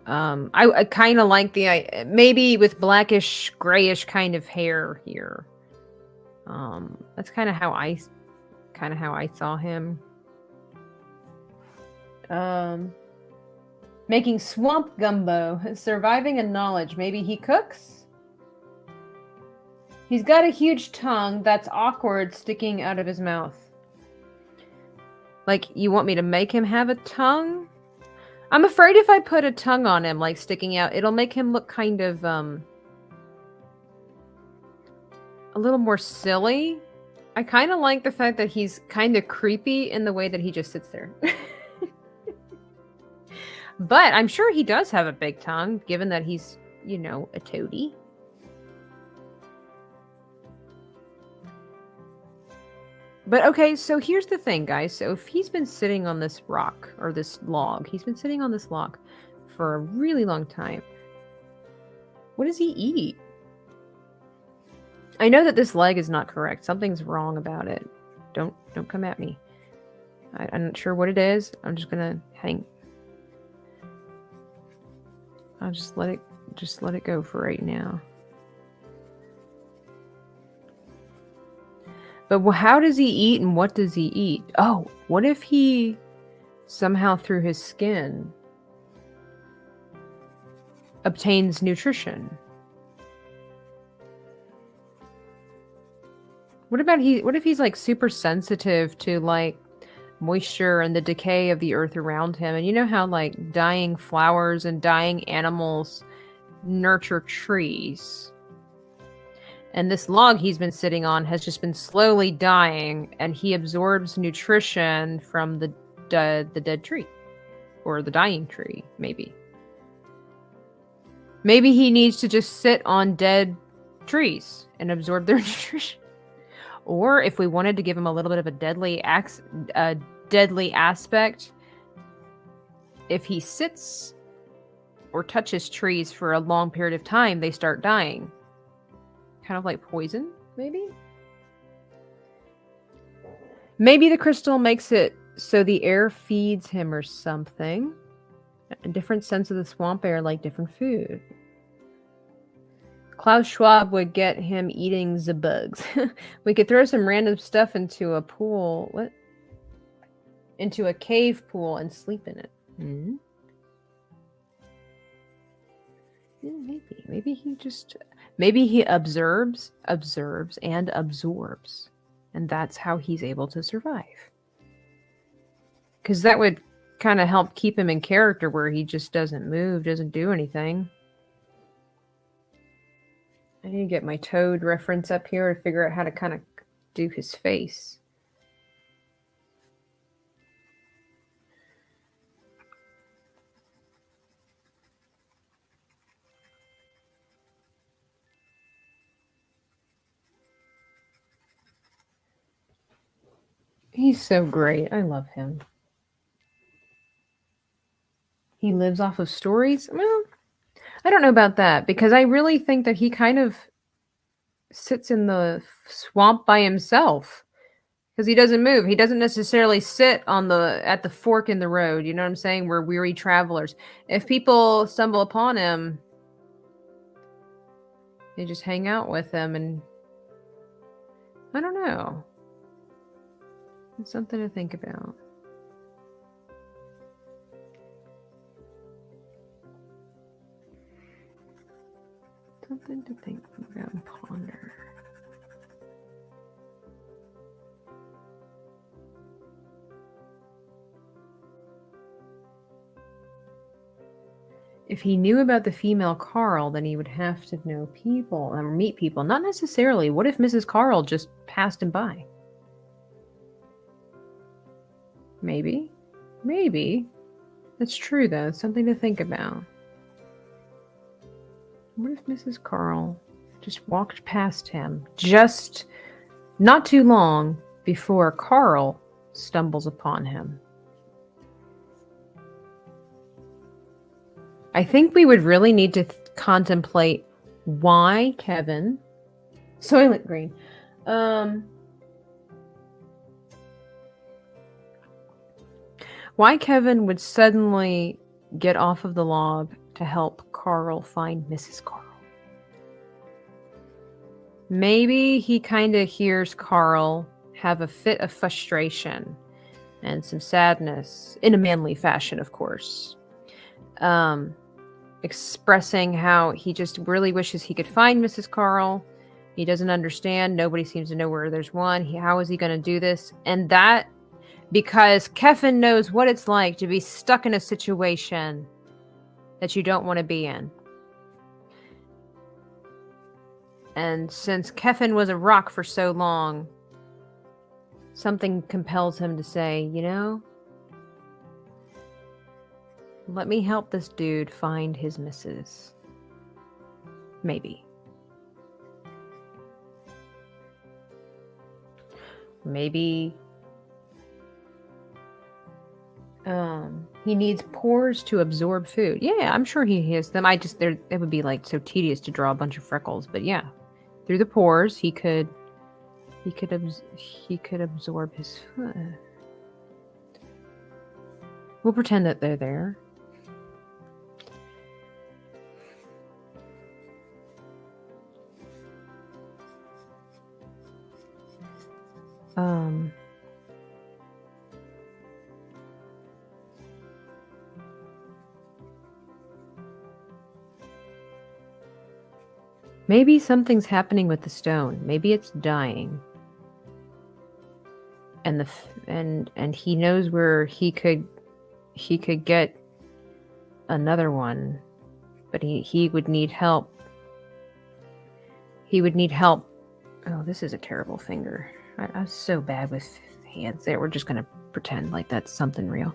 I kind of like the maybe with blackish, grayish kind of hair here. That's kind of how I saw him. Making swamp gumbo, surviving a knowledge. Maybe he cooks? He's got a huge tongue that's awkward sticking out of his mouth. Like, you want me to make him have a tongue? I'm afraid if I put a tongue on him, like, sticking out, it'll make him look kind of, a little more silly. I kind of like the fact that he's kind of creepy in the way that he just sits there. But I'm sure he does have a big tongue, given that he's, you know, a toady. But okay, so here's the thing, guys. So if he's been sitting on this rock, or this log, he's been sitting on this log for a really long time. What does he eat? I know that this leg is not correct. Something's wrong about it. Don't come at me. I'm not sure what it is. I'm just gonna hang. I'll just let it just let it go for right now. But how does he eat and what does he eat? Oh, what if he somehow through his skin obtains nutrition? What if he's like super sensitive to like moisture and the decay of the earth around him? And you know how like dying flowers and dying animals nurture trees. And this log he's been sitting on has just been slowly dying, and he absorbs nutrition from the dead tree. Or the dying tree, maybe. Maybe he needs to just sit on dead trees and absorb their nutrition. Or if we wanted to give him a little bit of a deadly aspect, if he sits or touches trees for a long period of time, they start dying. Kind of like poison, maybe? Maybe the crystal makes it so the air feeds him or something. A different sense of the swamp air, like different food. Klaus Schwab would get him eating the bugs. We could throw some random stuff into a pool. What? Into a cave pool and sleep in it. Mm-hmm. Yeah, maybe he observes, and absorbs. And that's how he's able to survive. Because that would kind of help keep him in character where he just doesn't move, doesn't do anything. I need to get my Toad reference up here to figure out how to kind of do his face. He's so great. I love him. He lives off of stories? Well, I don't know about that, because I really think that he kind of sits in the swamp by himself. Because he doesn't move. He doesn't necessarily sit at the fork in the road. You know what I'm saying? We're weary travelers. If people stumble upon him, they just hang out with him, and I don't know. It's something to think about. Something to think about and ponder. If he knew about the female Carl, then he would have to know people or meet people. Not necessarily. What if Mrs. Carl just passed him by? Maybe. Maybe. That's true, though. It's something to think about. What if Mrs. Carl just walked past him just not too long before Carl stumbles upon him? I think we would really need to contemplate why Kevin... Soylent Green. Why Kevin would suddenly get off of the log to help Carl find Mrs. Carl. Maybe he kind of hears Carl have a fit of frustration and some sadness, in a manly fashion, of course. Expressing how he just really wishes he could find Mrs. Carl. He doesn't understand. Nobody seems to know where there's one. How is he going to do this? And that, because Kevin knows what it's like to be stuck in a situation that you don't want to be in. And since Kevin was a rock for so long, something compels him to say, you know, let me help this dude find his missus. Maybe. Maybe he needs pores to absorb food. Yeah, I'm sure he has them. It would be like so tedious to draw a bunch of freckles, but yeah, through the pores he could absorb his food. We'll pretend that they're there. Maybe something's happening with the stone. Maybe it's dying. And and he knows where he could get another one, but he would need help. He would need help. Oh, this is a terrible finger. I'm so bad with hands there. We're just gonna pretend like that's something real.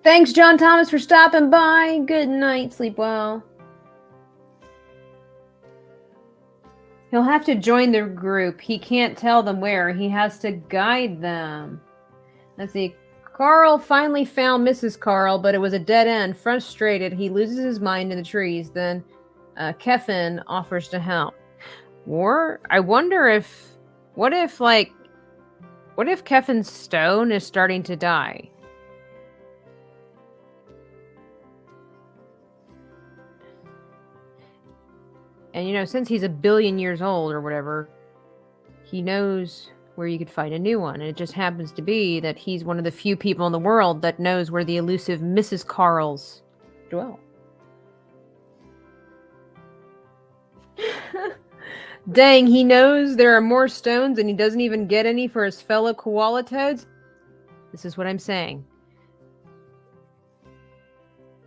Thanks, John Thomas, for stopping by. Good night. Sleep well. He'll have to join the group. He can't tell them where. He has to guide them. Let's see. Carl finally found Mrs. Carl, but it was a dead end. Frustrated, he loses his mind in the trees. Then Keffin offers to help. Or I wonder if... What if Keffin's stone is starting to die? And, since he's 1 billion years old or whatever, he knows where you could find a new one. And it just happens to be that he's one of the few people in the world that knows where the elusive Mrs. Carls dwell. Dang, he knows there are more stones and he doesn't even get any for his fellow koala toads? This is what I'm saying.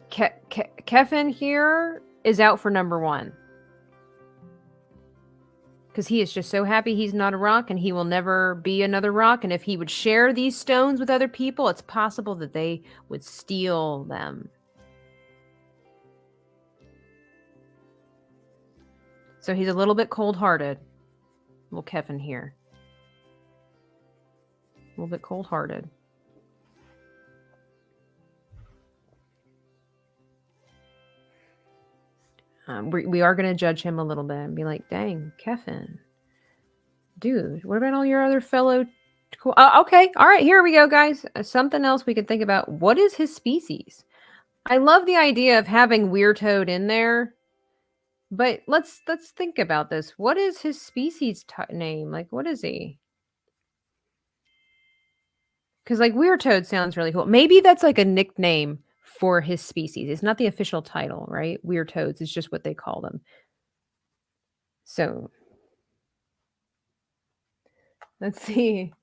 Keffin here is out for number 1. Because he is just so happy he's not a rock and he will never be another rock. And if he would share these stones with other people, it's possible that they would steal them. So he's a little bit cold-hearted. Little Keffin here. A little bit cold-hearted. We are going to judge him a little bit and be like, dang, Keffin. Dude, what about all your other fellow... okay, all right, here we go, guys. Something else we can think about. What is his species? I love the idea of having Wer-Toad in there. But let's think about this. What is his species name? Like, what is he? Because, like, Wer-Toad sounds really cool. Maybe that's like a nickname for his species. It's not the official title, right? Wer-Toads is just what they call them. So, let's see.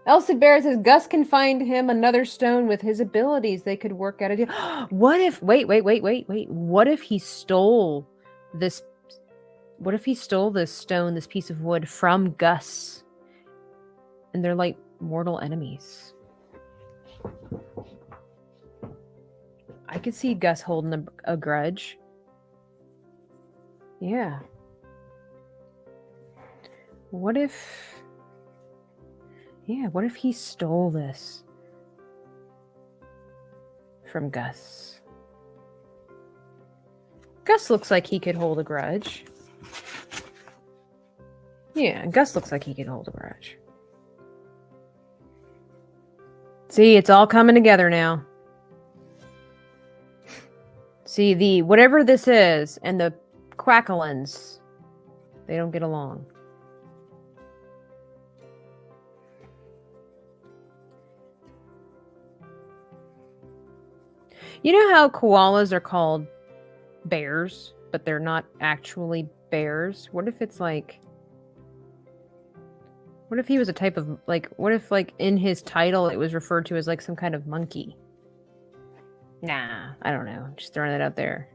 Elsie Bear says Gus can find him another stone with his abilities. They could work out a deal. What if... Wait. What if he stole this... What if he stole this stone, this piece of wood, from Gus? And they're like mortal enemies. I could see Gus holding a grudge. Yeah. What if... Yeah, what if he stole this from Gus? Gus looks like he could hold a grudge. Yeah, Gus looks like he could hold a grudge. See, it's all coming together now. See, the whatever this is and the Quackalins, they don't get along. You know how koalas are called bears, but they're not actually bears? What if it's like... What if he was a type of, like... What if, like, in his title it was referred to as, like, some kind of monkey? Nah, I don't know. Just throwing that out there.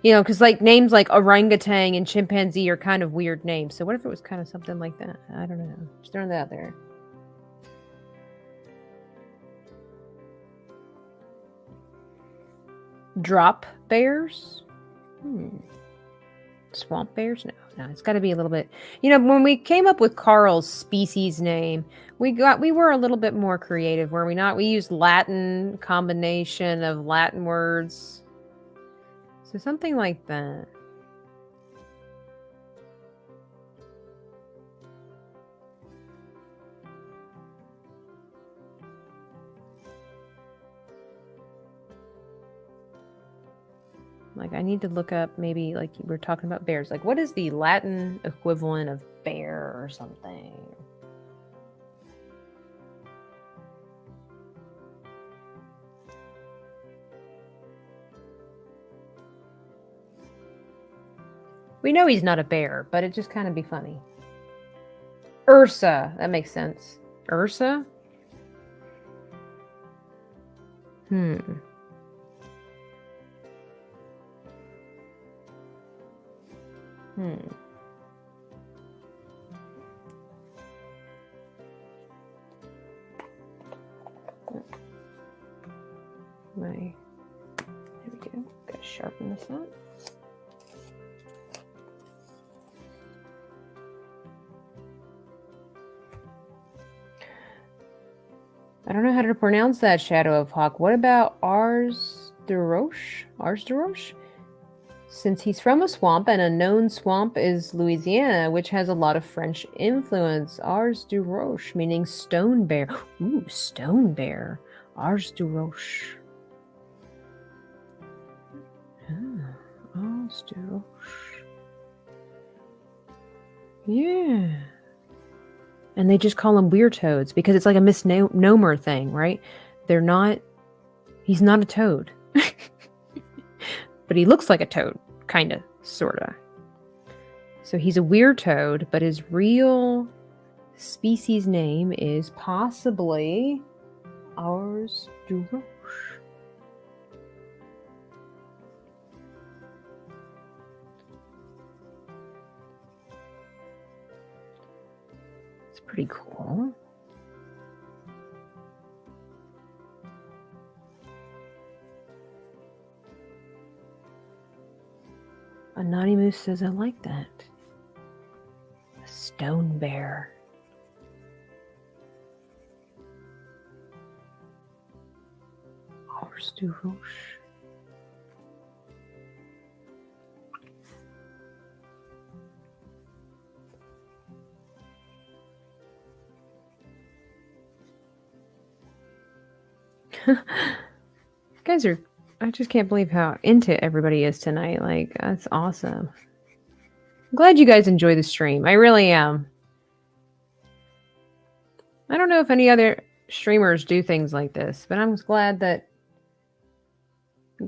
Because, like, names like orangutan and chimpanzee are kind of weird names. So what if it was kind of something like that? I don't know. Just throwing that out there. Drop bears? Swamp bears? No, it's got to be a little bit... when we came up with Carl's species name, we were a little bit more creative, were we not? We used Latin, combination of Latin words. So something like that. Like, I need to look up, maybe, like, we're talking about bears. Like, what is the Latin equivalent of bear or something? We know he's not a bear, but it just kind of be funny. Ursa. That makes sense. Ursa? Hmm. There we go. Gotta sharpen this up. I don't know how to pronounce that, Shadow of Hawk. What about Ars de Roche? Ars de Roche? Since he's from a swamp, and a known swamp is Louisiana, which has a lot of French influence. Ars de Roche, meaning stone bear. Ooh, stone bear. Ars de Roche. Ars de Roche. Yeah. And they just call them Wer-Toads because it's like a misnomer thing, right? He's not a toad. But he looks like a toad, kind of, sort of. So he's a Wer-Toad, but his real species name is possibly Ars de Roche. It's pretty cool. Anonymous says, I like that. A stone bear. Ars de Roche. Guys are, I just can't believe how into everybody is tonight. Like, that's awesome. I'm glad you guys enjoy the stream. I really am. I don't know if any other streamers do things like this, but I'm glad that you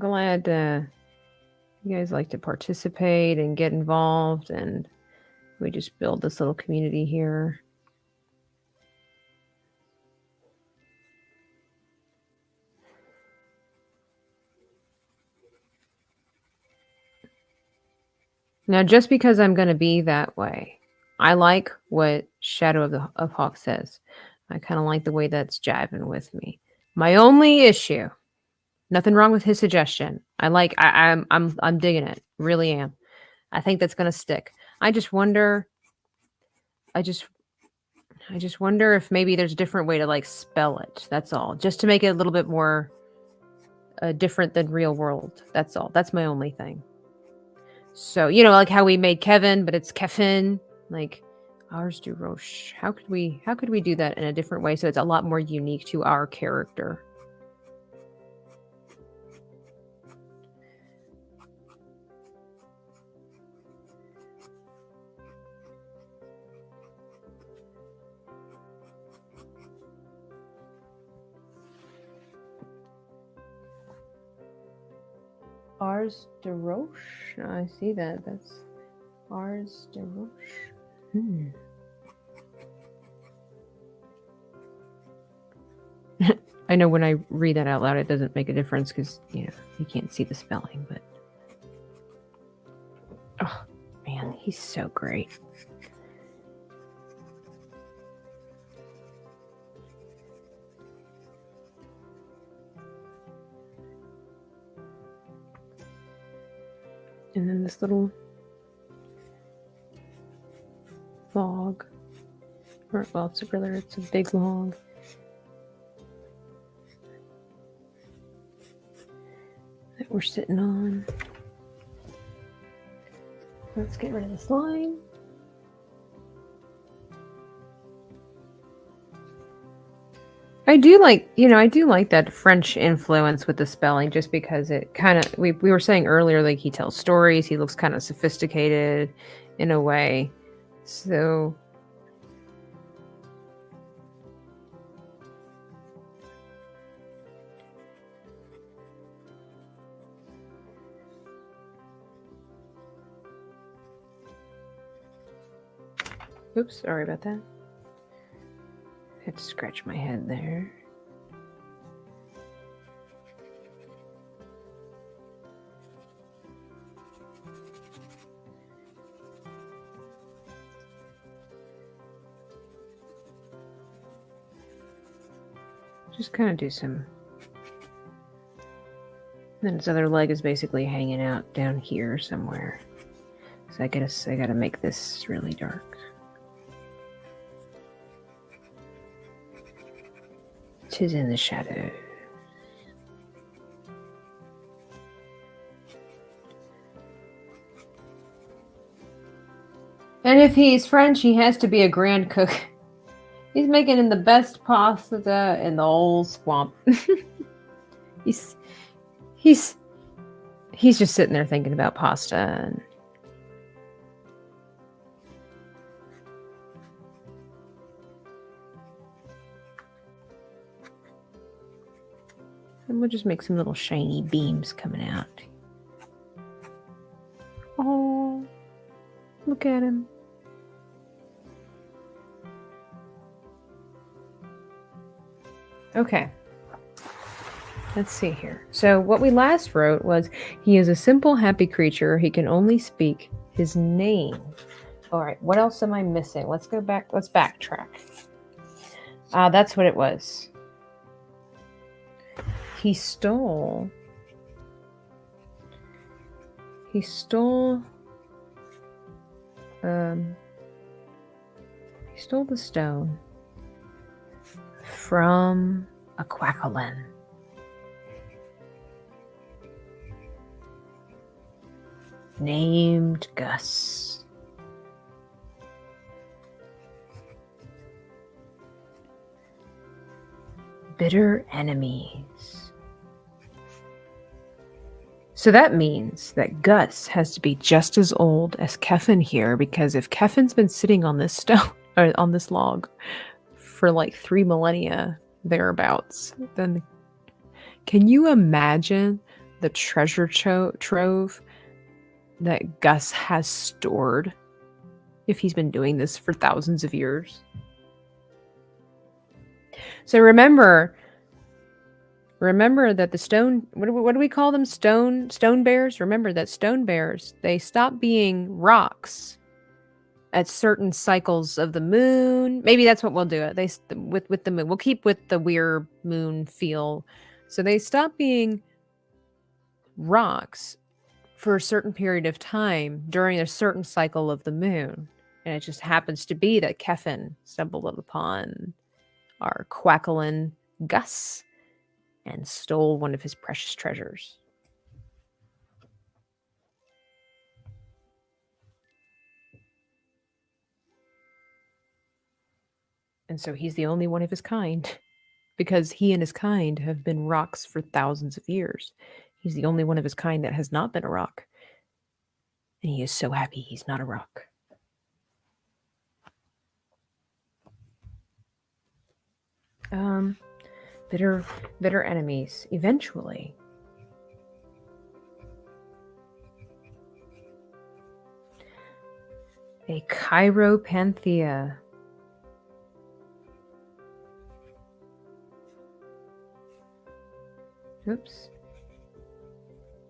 guys like to participate and get involved, and we just build this little community here. Now, just because I'm going to be that way, I like what Shadow of Hawk says. I kind of like the way that's jiving with me. My only issue, nothing wrong with his suggestion. I'm digging it. Really am. I think that's going to stick. I just wonder if maybe there's a different way to like spell it. That's all. Just to make it a little bit more different than real world. That's all. That's my only thing. So, you know, like how we made Kevin, but it's Kevin, like Ars de Roche. How could we do that in a different way so it's a lot more unique to our character? Ars de Roche. I see that. That's Ars de Roche. I know when I read that out loud, it doesn't make a difference because, you know, you can't see the spelling, but... Oh, man, he's so great. And then this little log. Well, it's a big log. That we're sitting on. Let's get rid of this line. I do like that French influence with the spelling, just because it kind of, we were saying earlier, like he tells stories, he looks kind of sophisticated in a way. So Oops, sorry about that. I had to scratch my head there. Just kind of do some. Then his other leg is basically hanging out down here somewhere. So I gotta make this really dark. 'Tis in the shadow. And if he's French, he has to be a grand cook. He's making the best pasta in the whole swamp. he's just sitting there thinking about pasta. And we'll just make some little shiny beams coming out. Oh, look at him. Okay. Let's see here. So what we last wrote was, he is a simple, happy creature. He can only speak his name. All right. What else am I missing? Let's go back. Let's backtrack. That's what it was. He stole the stone from a quackalin. Named Gus. Bitter enemies. So that means that Gus has to be just as old as Keffin here, because if Keffin's been sitting on this stone or on this log for like 3 millennia thereabouts, then can you imagine the treasure trove that Gus has stored if he's been doing this for thousands of years? So remember that the stone, what do we call them? Stone bears? Remember that stone bears, they stop being rocks at certain cycles of the moon. Maybe that's what we'll do it. With the moon. We'll keep with the weird moon feel. So they stop being rocks for a certain period of time during a certain cycle of the moon. And it just happens to be that Keffin stumbled upon our quackalin Gus and stole one of his precious treasures. And so he's the only one of his kind, because he and his kind have been rocks for thousands of years. He's the only one of his kind that has not been a rock. And he is so happy he's not a rock. Bitter enemies. Eventually. A chiropanthea. Oops.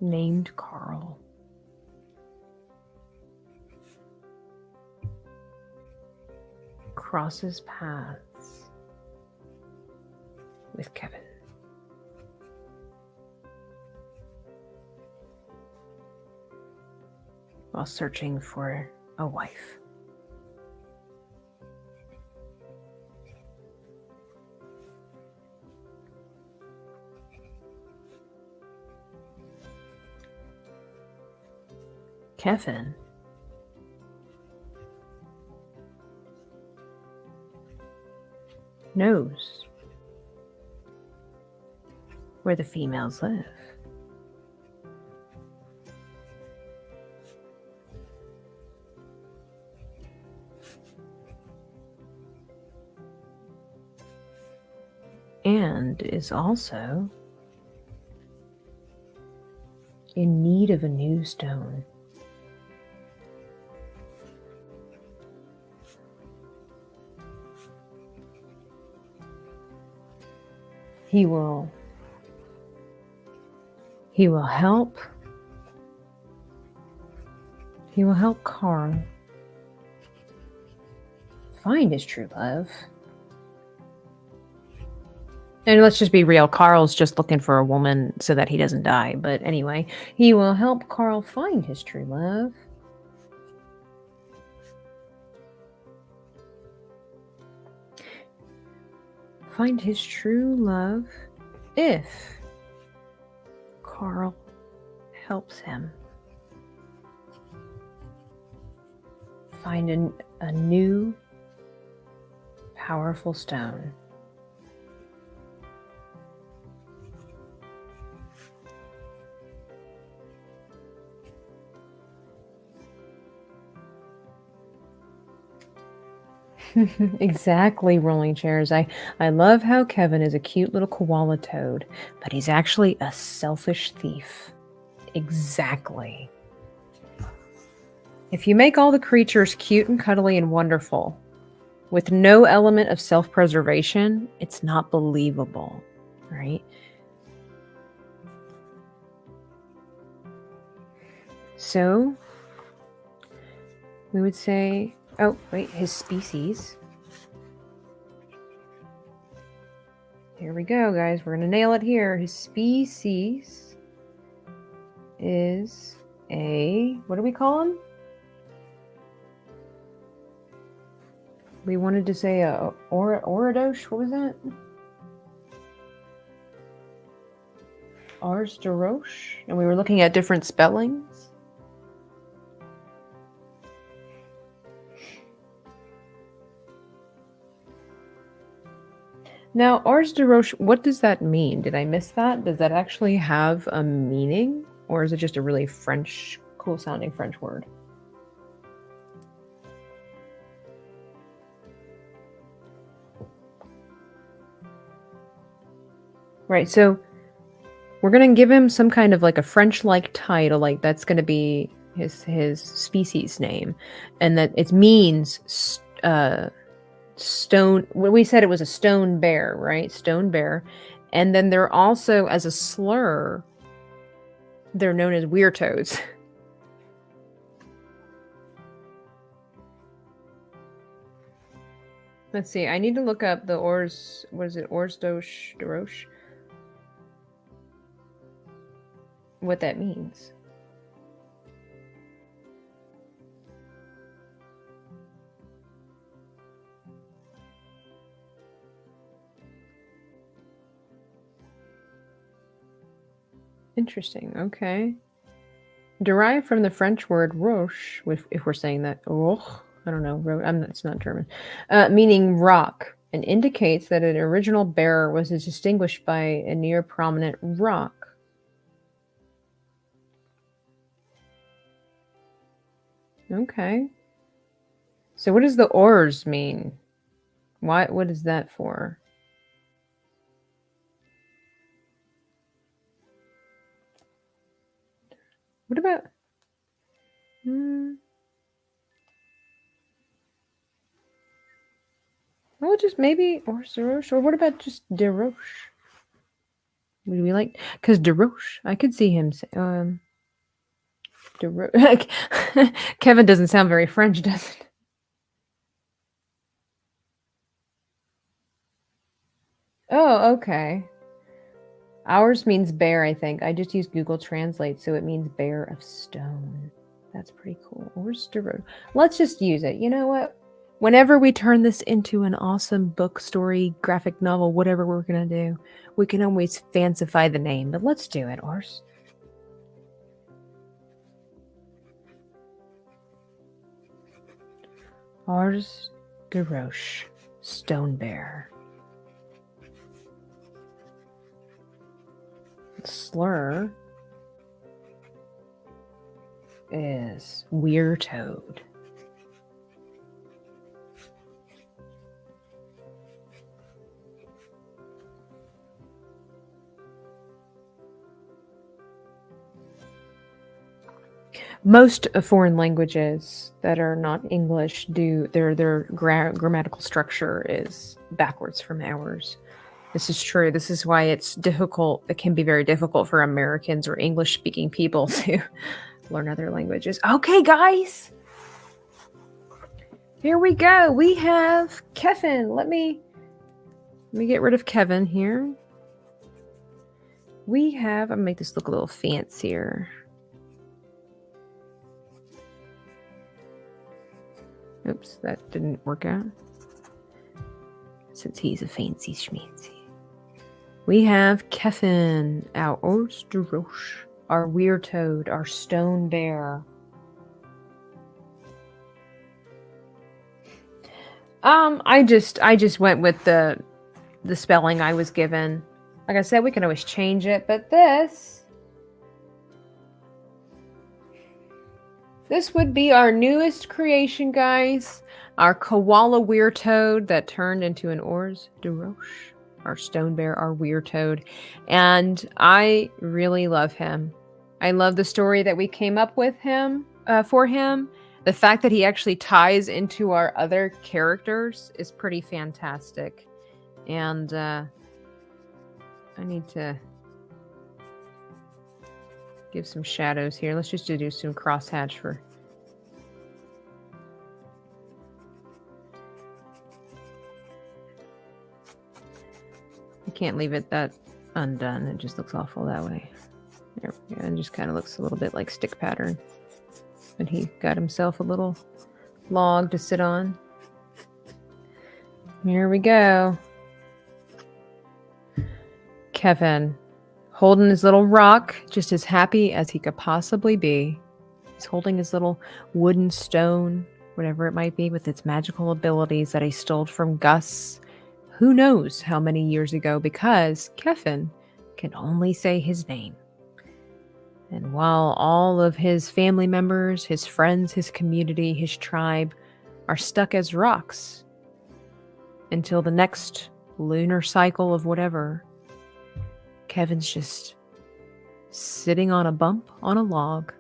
Named Carl. Crosses paths with Kevin. While searching for a wife. Kevin knows where the females live. And is also in need of a new stone. He will help. He will help Carl find his true love. And let's just be real, Carl's just looking for a woman so that he doesn't die. But anyway, he will help Carl find his true love. Find his true love if Carl helps him find a new powerful stone. Exactly, rolling chairs. I love how Kevin is a cute little koala toad, but he's actually a selfish thief. Exactly. If you make all the creatures cute and cuddly and wonderful, with no element of self-preservation, it's not believable, right? So, we would say, oh, wait, his species. Here we go, guys. We're going to nail it here. His species is a, what do we call him? We wanted to say a Oridosh. What was that? Arsdarosh. And we were looking at different spellings. Now, Arsdarosh, what does that mean? Did I miss that? Does that actually have a meaning? Or is it just a really French, cool sounding French word? Right, so we're going to give him some kind of like a French-like title, like that's going to be his species name. And that it means stone, when we said it was a stone bear, right? Stone bear. And then they're also, as a slur, they're known as Wer-Toads. Let's see, I need to look up the what is it, Darosh? What that means. Interesting, okay. Derived from the French word roche, if we're saying that, roche, I don't know, it's not German, meaning rock, and indicates that an original bearer was distinguished by a near prominent rock. Okay. So what does the ors mean? What is that for? What about... Well, just maybe Orsaroche, or what about just Deroche? Would we like... Because Deroche, I could see him say... Deroche. Kevin doesn't sound very French, does it? Oh, okay. Ours means bear, I think. I just used Google Translate, so it means bear of stone. That's pretty cool. Orsterode. Let's just use it. You know what? Whenever we turn this into an awesome book, story, graphic novel, whatever we're going to do, we can always fancify the name, but let's do it, Ors. Ars de Roche, Stone Bear. Slur is Wer-Toad. Most foreign languages that are not English do their grammatical structure is backwards from ours. This is true. This is why it's difficult. It can be very difficult for Americans or English-speaking people to learn other languages. Okay, guys. Here we go. We have Kevin. Let me get rid of Kevin here. We have, I'll make this look a little fancier. Oops, that didn't work out. Since he's a fancy schmancy. We have Kevin, our Osterroche, our Wer-Toad, our stone bear. I just went with the spelling I was given. Like I said, we can always change it, but this would be our newest creation, guys. Our koala Wer-Toad that turned into an Ors de Roche. Our stone bear, our Wer-Toad. And I really love him. I love the story that we came up with for him. The fact that he actually ties into our other characters is pretty fantastic. And I need to give some shadows here. Let's just do some crosshatch for... I can't leave it that undone. It just looks awful that way. There we go. And just kind of looks a little bit like stick pattern. But he got himself a little log to sit on. Here we go. Kevin, holding his little rock, just as happy as he could possibly be. He's holding his little wooden stone, whatever it might be, with its magical abilities that he stole from Gus. Who knows how many years ago, because Kevin can only say his name. And while all of his family members, his friends, his community, his tribe are stuck as rocks until the next lunar cycle of whatever, Kevin's just sitting on a bump on a log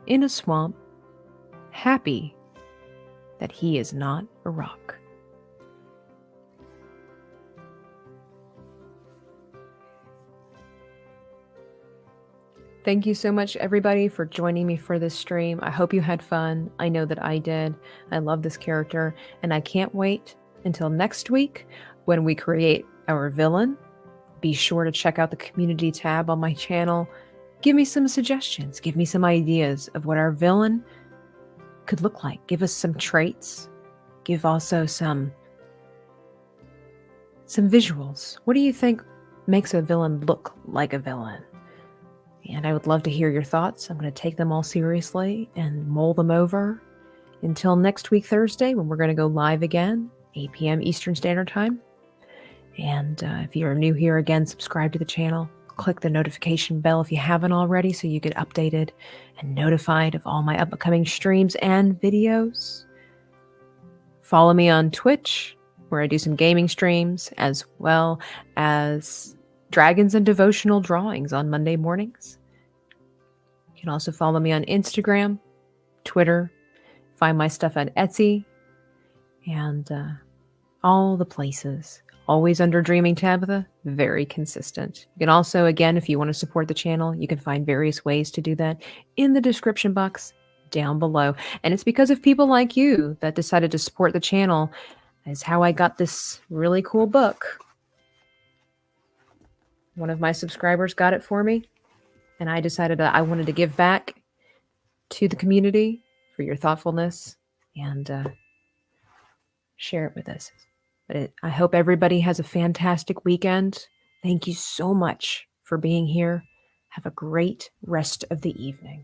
in a swamp, happy that he is not a rock. Thank you so much, everybody, for joining me for this stream. I hope you had fun. I know that I did. I love this character, and I can't wait until next week when we create our villain. Be sure to check out the community tab on my channel. Give me some suggestions. Give me some ideas of what our villain could look like. Give us some traits. Give also some visuals. What do you think makes a villain look like a villain? And I would love to hear your thoughts. I'm going to take them all seriously and mull them over until next week, Thursday, when we're going to go live again, 8 p.m. Eastern Standard Time. And if you're new here, again, subscribe to the channel. Click the notification bell if you haven't already so you get updated and notified of all my upcoming streams and videos. Follow me on Twitch, where I do some gaming streams, as well as dragons and devotional drawings on Monday mornings. You can also follow me on Instagram, Twitter, find my stuff at Etsy, and all the places. Always under Dreaming Tabitha, very consistent. You can also, again, if you want to support the channel, you can find various ways to do that in the description box down below. And it's because of people like you that decided to support the channel, is how I got this really cool book. One of my subscribers got it for me, and I decided that I wanted to give back to the community for your thoughtfulness and share it with us. But I hope everybody has a fantastic weekend. Thank you so much for being here. Have a great rest of the evening.